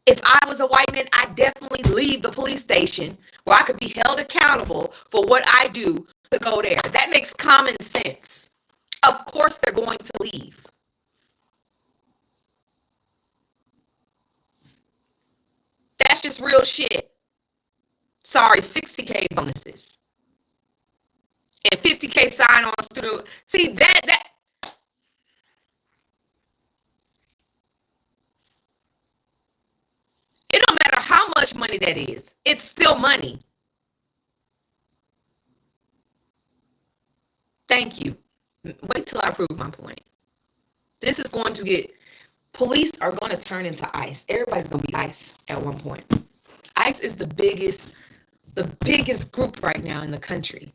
If I was a white man, I'd definitely leave the police station where I could be held accountable for what I do to go there. That makes common sense. Of course they're going to leave. That's just real shit. Sorry, 60K bonuses. And 50K sign on student. See, that it don't matter how much money that is. It's still money. Thank you. Wait till I prove my point. This is going to get, police are going to turn into ICE. Everybody's going to be ICE at one point. ICE is the biggest group right now in the country.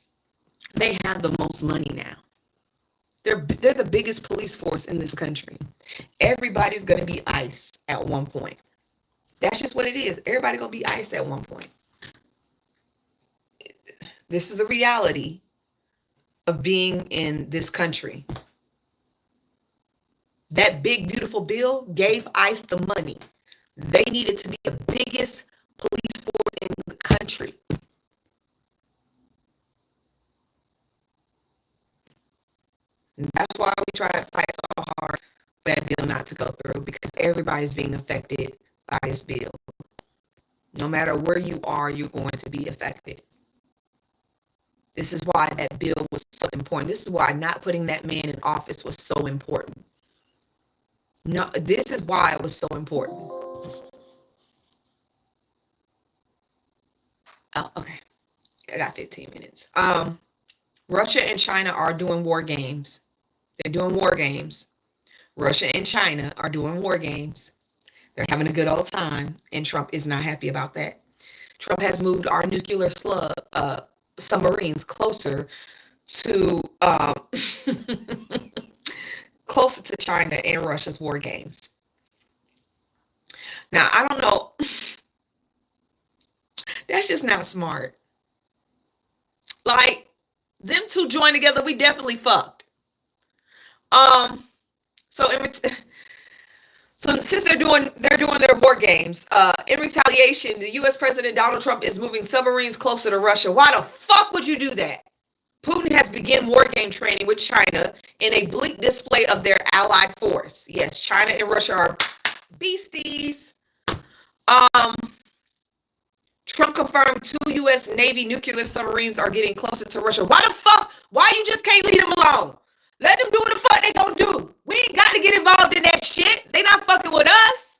They have the most money now. They're the biggest police force in this country. Everybody's going to be ICE at one point. That's just what it is. Everybody going to be ICE at one point. This is the reality of being in this country. That big, beautiful bill gave ICE the money. They needed to be the biggest police force in the country. And that's why we try to fight so hard for that bill not to go through, because everybody's being affected by this bill. No matter where you are, you're going to be affected. This is why that bill was so important. This is why not putting that man in office was so important. No, this is why it was so important. Oh, okay. I got 15 minutes. Russia and China are doing war games. They're doing war games. Russia and China are doing war games. They're having a good old time, and Trump is not happy about that. Trump has moved our nuclear submarines closer to closer to China and Russia's war games. Now, I don't know. That's just not smart. Like, them two joined together, we definitely fucked. So since they're doing their war games, in retaliation, the U.S. President Donald Trump is moving submarines closer to Russia. Why the fuck would you do that? Putin has begun war game training with China in a bleak display of their allied force. Yes, China and Russia are beasties. Trump confirmed 2 U.S. Navy nuclear submarines are getting closer to Russia. Why the fuck? Why you just can't leave them alone? Let them do what the fuck they gonna do. We ain't got to get involved in that shit. They not fucking with us.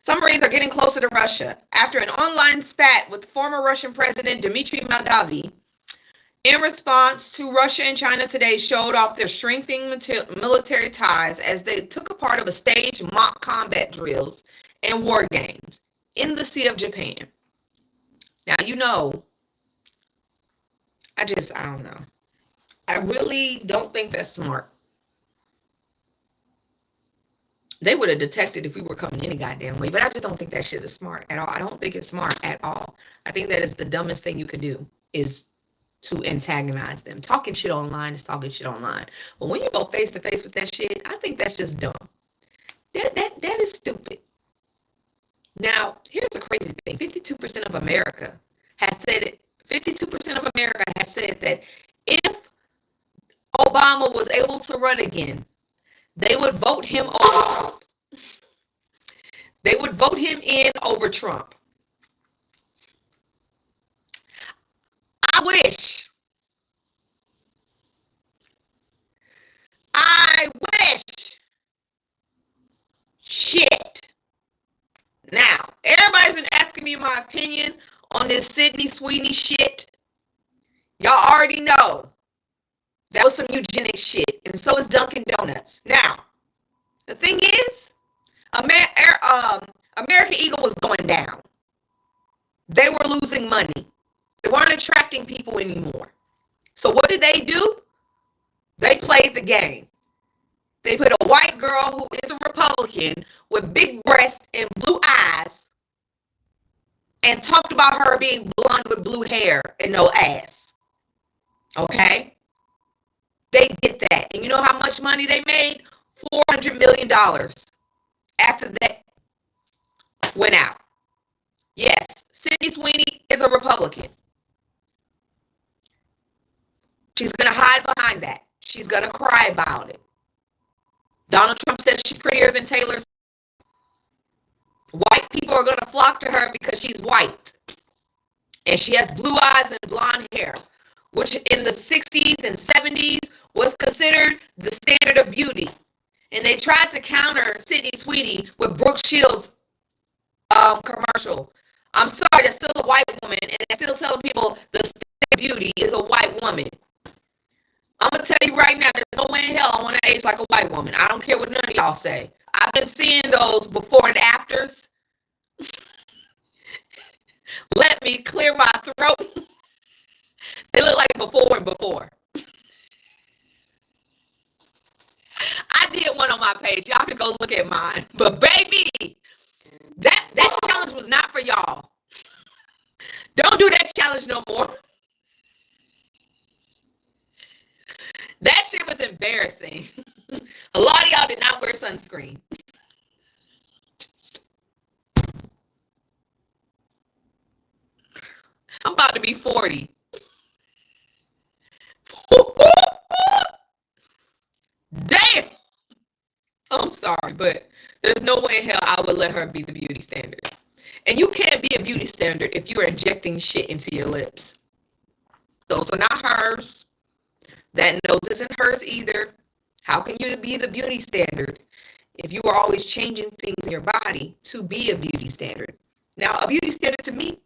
Submarines are getting closer to Russia. After an online spat with former Russian President Dmitry Medvedev, in response to Russia and China today showed off their strengthening military ties as they took a part of a staged mock combat drills and war games in the Sea of Japan. Now, you know, I don't know. I really don't think that's smart. They would have detected if we were coming any goddamn way, but I just don't think that shit is smart at all. I don't think it's smart at all. I think that is the dumbest thing you could do, is to antagonize them. Talking shit online is talking shit online. But when you go face to face with that shit, I think that's just dumb. That is stupid. Now, here's a crazy thing. 52% of America has said it. 52% of America has said that if Obama was able to run again, they would vote him over Trump. They would vote him in over Trump. I wish. Shit. Now, everybody's been asking me my opinion on this Sydney Sweeney shit. Y'all already know that was some eugenics shit, and so is Dunkin' Donuts. Now, the thing is, American Eagle was going down. They were losing money. They weren't attracting people anymore. So what did they do? They played the game. They put a white girl who is a Republican with big breasts and blue eyes and talked about her being blonde with blue hair and no ass. Okay? They did that. And you know how much money they made? $400 million after that went out. Yes, Sydney Sweeney is a Republican. She's going to hide behind that. She's going to cry about it. Donald Trump says she's prettier than Taylor. White people are going to flock to her because she's white. And she has blue eyes and blonde hair, which in the 60s and 70s was considered the standard of beauty. And they tried to counter Sydney Sweeney with Brooke Shields' commercial. I'm sorry, that's still a white woman, and they're still telling people the standard of beauty is a white woman. I'm going to tell you right now, there's no way in hell I want to age like a white woman. I don't care what none of y'all say. I've been seeing those before and afters. Let me clear my throat. They look like before and before. I did one on my page. Y'all can go look at mine. But baby, that was not for y'all. Don't do that challenge no more. That shit was embarrassing. A lot of y'all did not wear sunscreen. I'm about to be 40. Damn. I'm sorry, but there's no way in hell I would let her be the beauty standard. And you can't be a beauty standard if you're injecting shit into your lips. Those are not hers. That nose isn't hers either. How can you be the beauty standard if you are always changing things in your body to be a beauty standard? Now, a beauty standard to me,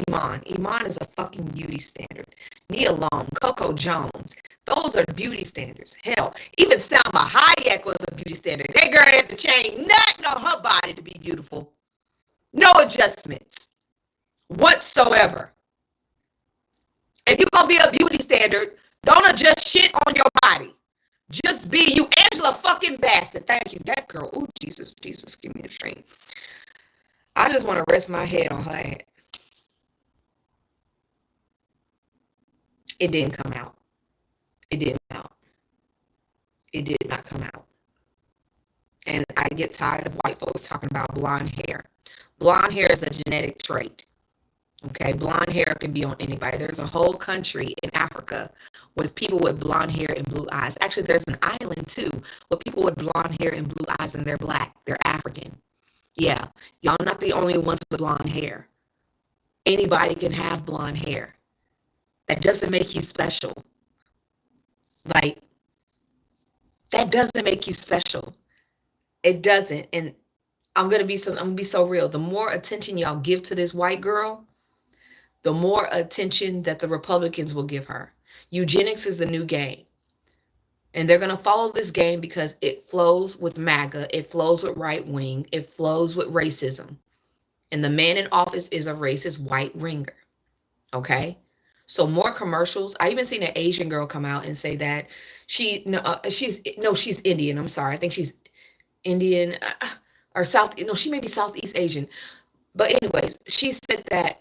Iman. Iman is a fucking beauty standard. Nia Long, Coco Jones. Those are beauty standards. Hell, even Salma Hayek was a beauty standard. That girl had to change nothing on her body to be beautiful. No adjustments whatsoever. If you're going to be a beauty standard, don't adjust shit on your body. Just be you. Angela fucking Bassett. Thank you. That girl. Oh, Jesus, Jesus, give me a stream. I just want to rest my head on her head. It didn't come out. It didn't come out. It did not come out. And I get tired of white folks talking about blonde hair. Blonde hair is a genetic trait. Okay, blonde hair can be on anybody. There's a whole country in Africa with people with blonde hair and blue eyes. Actually, there's an island too with people with blonde hair and blue eyes, and they're black. They're African. Yeah, y'all not the only ones with blonde hair. Anybody can have blonde hair. That doesn't make you special. Like, that doesn't make you special. It doesn't. And I'm gonna be so real. The more attention y'all give to this white girl, the more attention that the Republicans will give her. Eugenics is the new game. And they're going to follow this game because it flows with MAGA. It flows with right wing. It flows with racism. And the man in office is a racist white ringer. Okay? So more commercials. I even seen an Asian girl come out and say that she's Indian. I'm sorry. I think she's Indian or South. No, she may be Southeast Asian. But anyways, she said that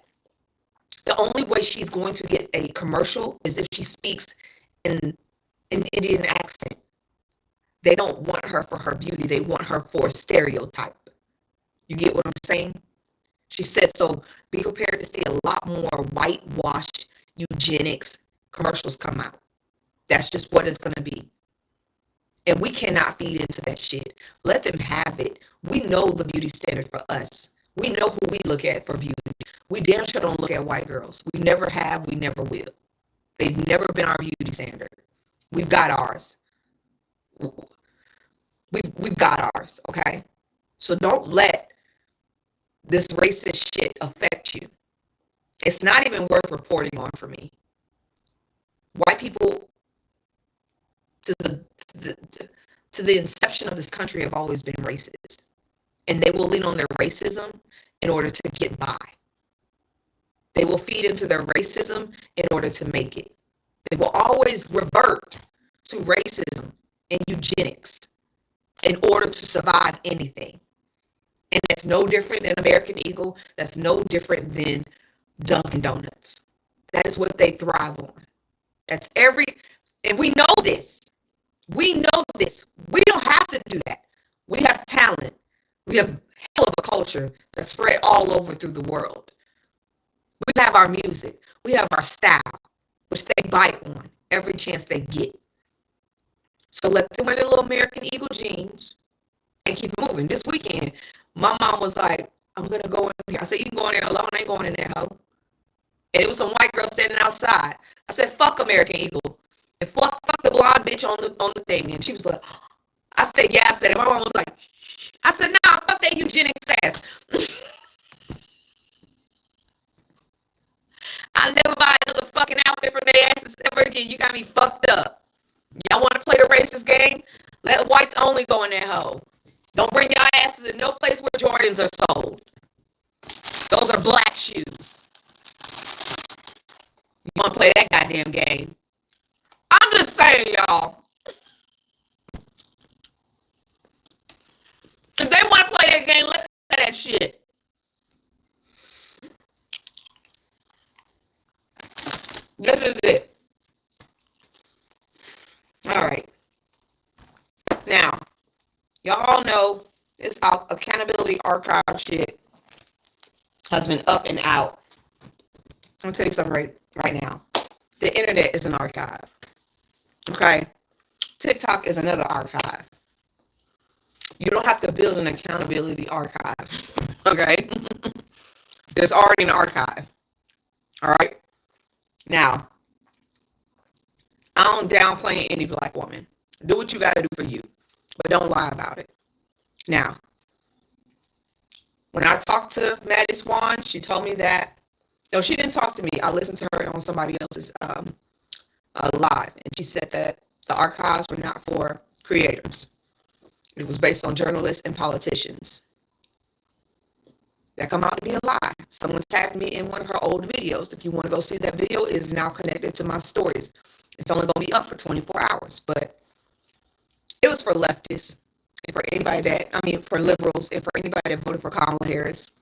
the only way she's going to get a commercial is if she speaks in an Indian accent. They don't want her for her beauty. They want her for stereotype. You get what I'm saying? She said, so be prepared to see a lot more whitewashed eugenics commercials come out. That's just what it's going to be. And we cannot feed into that shit. Let them have it. We know the beauty standard for us. We know who we look at for beauty. We damn sure don't look at white girls. We never have. We never will. They've never been our beauty standard. We've got ours. We've got ours, okay? So don't let this racist shit affect you. It's not even worth reporting on for me. White people, to the inception of this country, have always been racist. And they will lean on their racism in order to get by. They will feed into their racism in order to make it. They will always revert to racism and eugenics in order to survive anything. And that's no different than American Eagle. That's no different than Dunkin' Donuts. That is what they thrive on. And we know this. We know this. We don't have to do that. We have talent. We have hell of a culture that's spread all over through the world. We have our music. We have our style, which they bite on every chance they get. So let them wear their little American Eagle jeans and keep moving. This weekend, my mom was like, I'm going to go in here. I said, you can go in there alone. I ain't going in there, hoe. And it was some white girl standing outside. I said, fuck American Eagle. And fuck the blonde bitch on the thing. And she was like, I said, yeah, I said it. My mom was like, I said, nah, fuck that eugenics ass. I'll never buy another fucking outfit from their asses ever again. You got me fucked up. Y'all want to play the racist game? Let whites only go in that hole. Don't bring your asses in no place where Jordans are sold. Those are black shoes. You want to play that goddamn game? I'm just saying, y'all. If they want to play that game, let them play that shit. This is it. All right. Now, y'all know this accountability archive shit has been up and out. I'm gonna tell you something right now. The internet is an archive. Okay? TikTok is another archive. You don't have to build an accountability archive. Okay? There's already an archive. All right? Now, I don't downplay any black woman. Do what you got to do for you, but don't lie about it. Now, when I talked to Maddie Swan, she told me that, no, she didn't talk to me. I listened to her on somebody else's live, and she said that the archives were not for creators. It was based on journalists and politicians. That come out to be a lie. Someone tagged me in one of her old videos. If you want to go see that video, it is now connected to my stories. It's only going to be up for 24 hours, but it was for leftists and for anybody for liberals and for anybody that voted for Kamala Harris.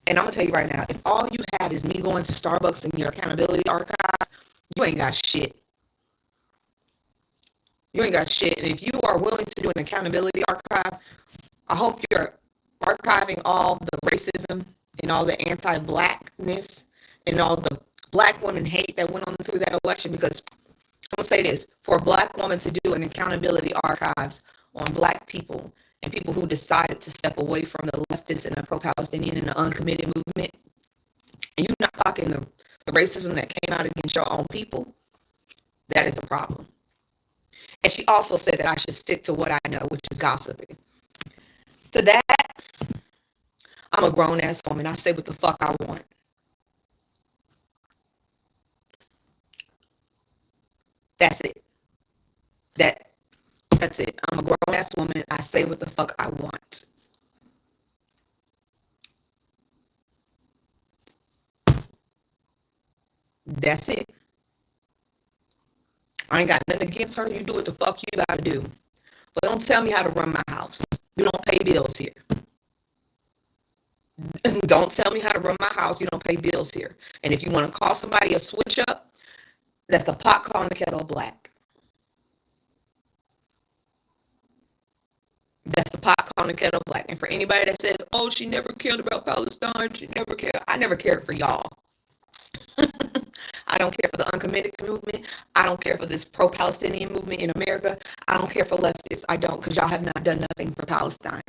And I'm going to tell you right now, if all you have is me going to Starbucks in your accountability archive, you ain't got shit. You ain't got shit. And if you are willing to do an accountability archive, I hope you're archiving all the racism and all the anti-blackness and all the black women hate that went on through that election, because I'm going to say this, for a black woman to do an accountability archives on black people and people who decided to step away from the leftist and the pro-Palestinian and the uncommitted movement, and you're not talking the racism that came out against your own people, that is a problem. And she also said that I should stick to what I know, which is gossiping. To that, I'm a grown-ass woman. I say what the fuck I want. That's it. That's it. I'm a grown-ass woman. I say what the fuck I want. That's it. I ain't got nothing against her. You do what the fuck you gotta do. But don't tell me how to run my house. You don't pay bills here. Don't tell me how to run my house. You don't pay bills here. And if you want to call somebody a switch up, that's the pot calling the kettle black. That's the pot calling the kettle black. And for anybody that says, oh, she never cared about Palestine, she never cared. I never cared for y'all. I don't care for the uncommitted movement. I don't care for this pro-Palestinian movement in America. I don't care for leftists. I don't, because y'all have not done nothing for Palestine.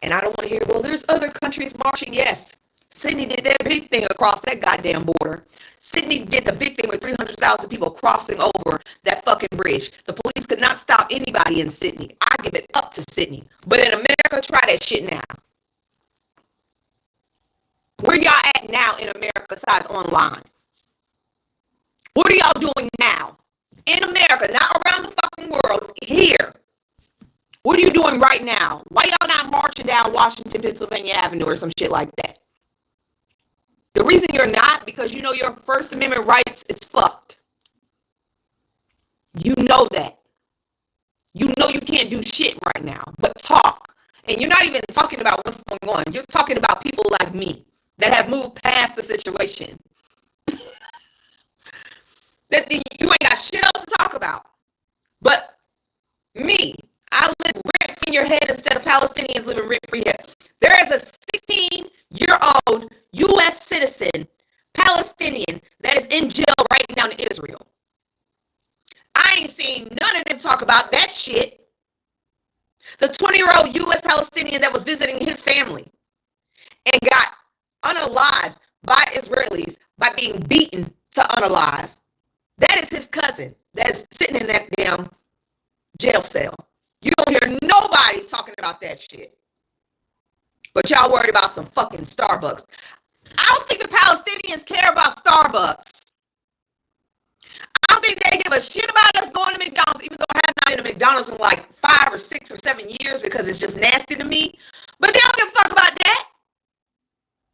And I don't want to hear, well, there's other countries marching. Yes, Sydney did their big thing across that goddamn border. Sydney did the big thing with 300,000 people crossing over that fucking bridge. The police could not stop anybody in Sydney. I give it up to Sydney. But in America, try that shit now. Where y'all at now in America besides online? What are y'all doing now? In America, not around the fucking world, here. What are you doing right now? Why y'all not marching down Washington, Pennsylvania Avenue or some shit like that? The reason you're not, because you know your First Amendment rights is fucked. You know that. You know you can't do shit right now, but talk. And you're not even talking about what's going on. You're talking about people like me that have moved past the situation. That you ain't got shit else to talk about. But me, I live rent free in your head instead of Palestinians living rent free here. There is a 16-year-old U.S. citizen, Palestinian, that is in jail right now in Israel. I ain't seen none of them talk about that shit. The 20-year-old U.S. Palestinian that was visiting his family and got unalived by Israelis by being beaten to unalive. That is his cousin that is sitting in that damn jail cell. You don't hear nobody talking about that shit. But y'all worried about some fucking Starbucks. I don't think the Palestinians care about Starbucks. I don't think they give a shit about us going to McDonald's, even though I have not been to McDonald's in like 5 or 6 or 7 years because it's just nasty to me. But they don't give a fuck about that.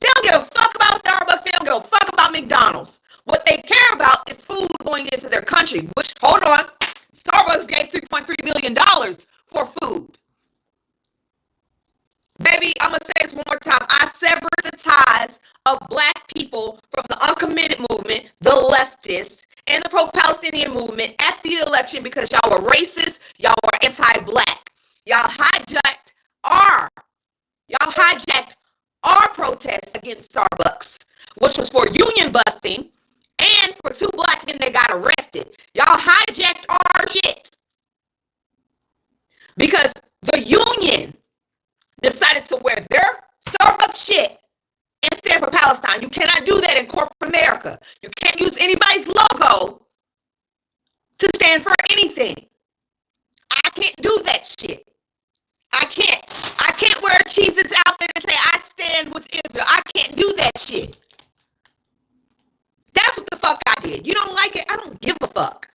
They don't give a fuck about Starbucks. They don't give a fuck about McDonald's. What they care about is food going into their country, which, hold on, Starbucks gave $3.3 million for food. Baby, I'm going to say this one more time. I severed the ties of black people from the uncommitted movement, the leftists, and the pro-Palestinian movement at the election because y'all were racist, y'all were anti-black. Y'all hijacked our protest against Starbucks, which was for union busting and for 2 black men that got arrested. Y'all hijacked our shit because the union decided to wear their Starbucks shit and stand for Palestine. You cannot do that in corporate America. You can't use anybody's logo to stand for anything. I can't do that shit. I can't wear a Jesus outfit and say I stand with Israel. I can't do that shit. That's what the fuck I did. You don't like it? I don't give a fuck.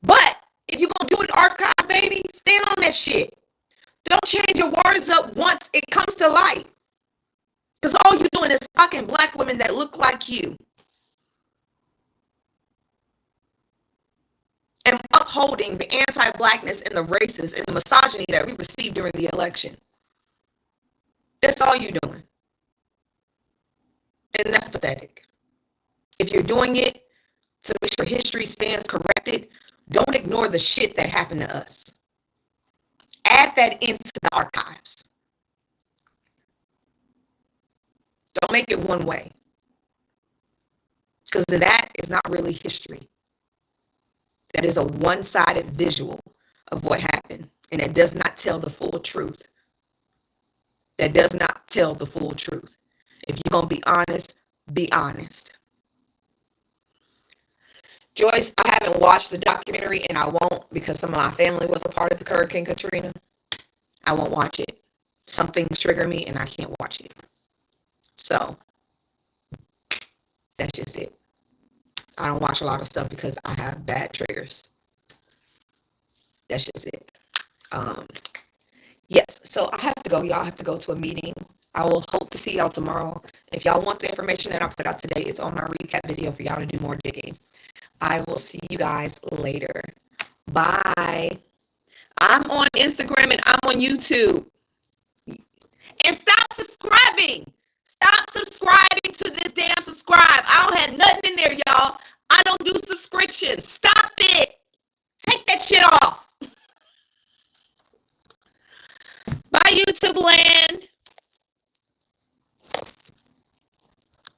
But if you're gonna do an archive, baby, stand on that shit. Don't change your words up once it comes to light. Because all you're doing is fucking black women that look like you. And upholding the anti-blackness and the racism and the misogyny that we received during the election. That's all you're doing. And that's pathetic. If you're doing it to make sure history stands corrected, don't ignore the shit that happened to us. Add that into the archives. Don't make it one way. Because that is not really history. That is a one-sided visual of what happened. And it does not tell the full truth. That does not tell the full truth. If you're going to be honest, be honest. Joyce, I haven't watched the documentary and I won't because some of my family was a part of the Hurricane Katrina. I won't watch it. Some things trigger me and I can't watch it. So, that's just it. I don't watch a lot of stuff because I have bad triggers. That's just it. Yes, so I have to go. Y'all have to go to a meeting. I will hope to see y'all tomorrow. If y'all want the information that I put out today, it's on my recap video for y'all to do more digging. I will see you guys later. Bye. I'm on Instagram and I'm on YouTube. And stop subscribing. Stop subscribing to this damn subscribe. I don't have nothing in there, y'all. I don't do subscriptions. Stop it. Take that shit off. Bye, YouTube land.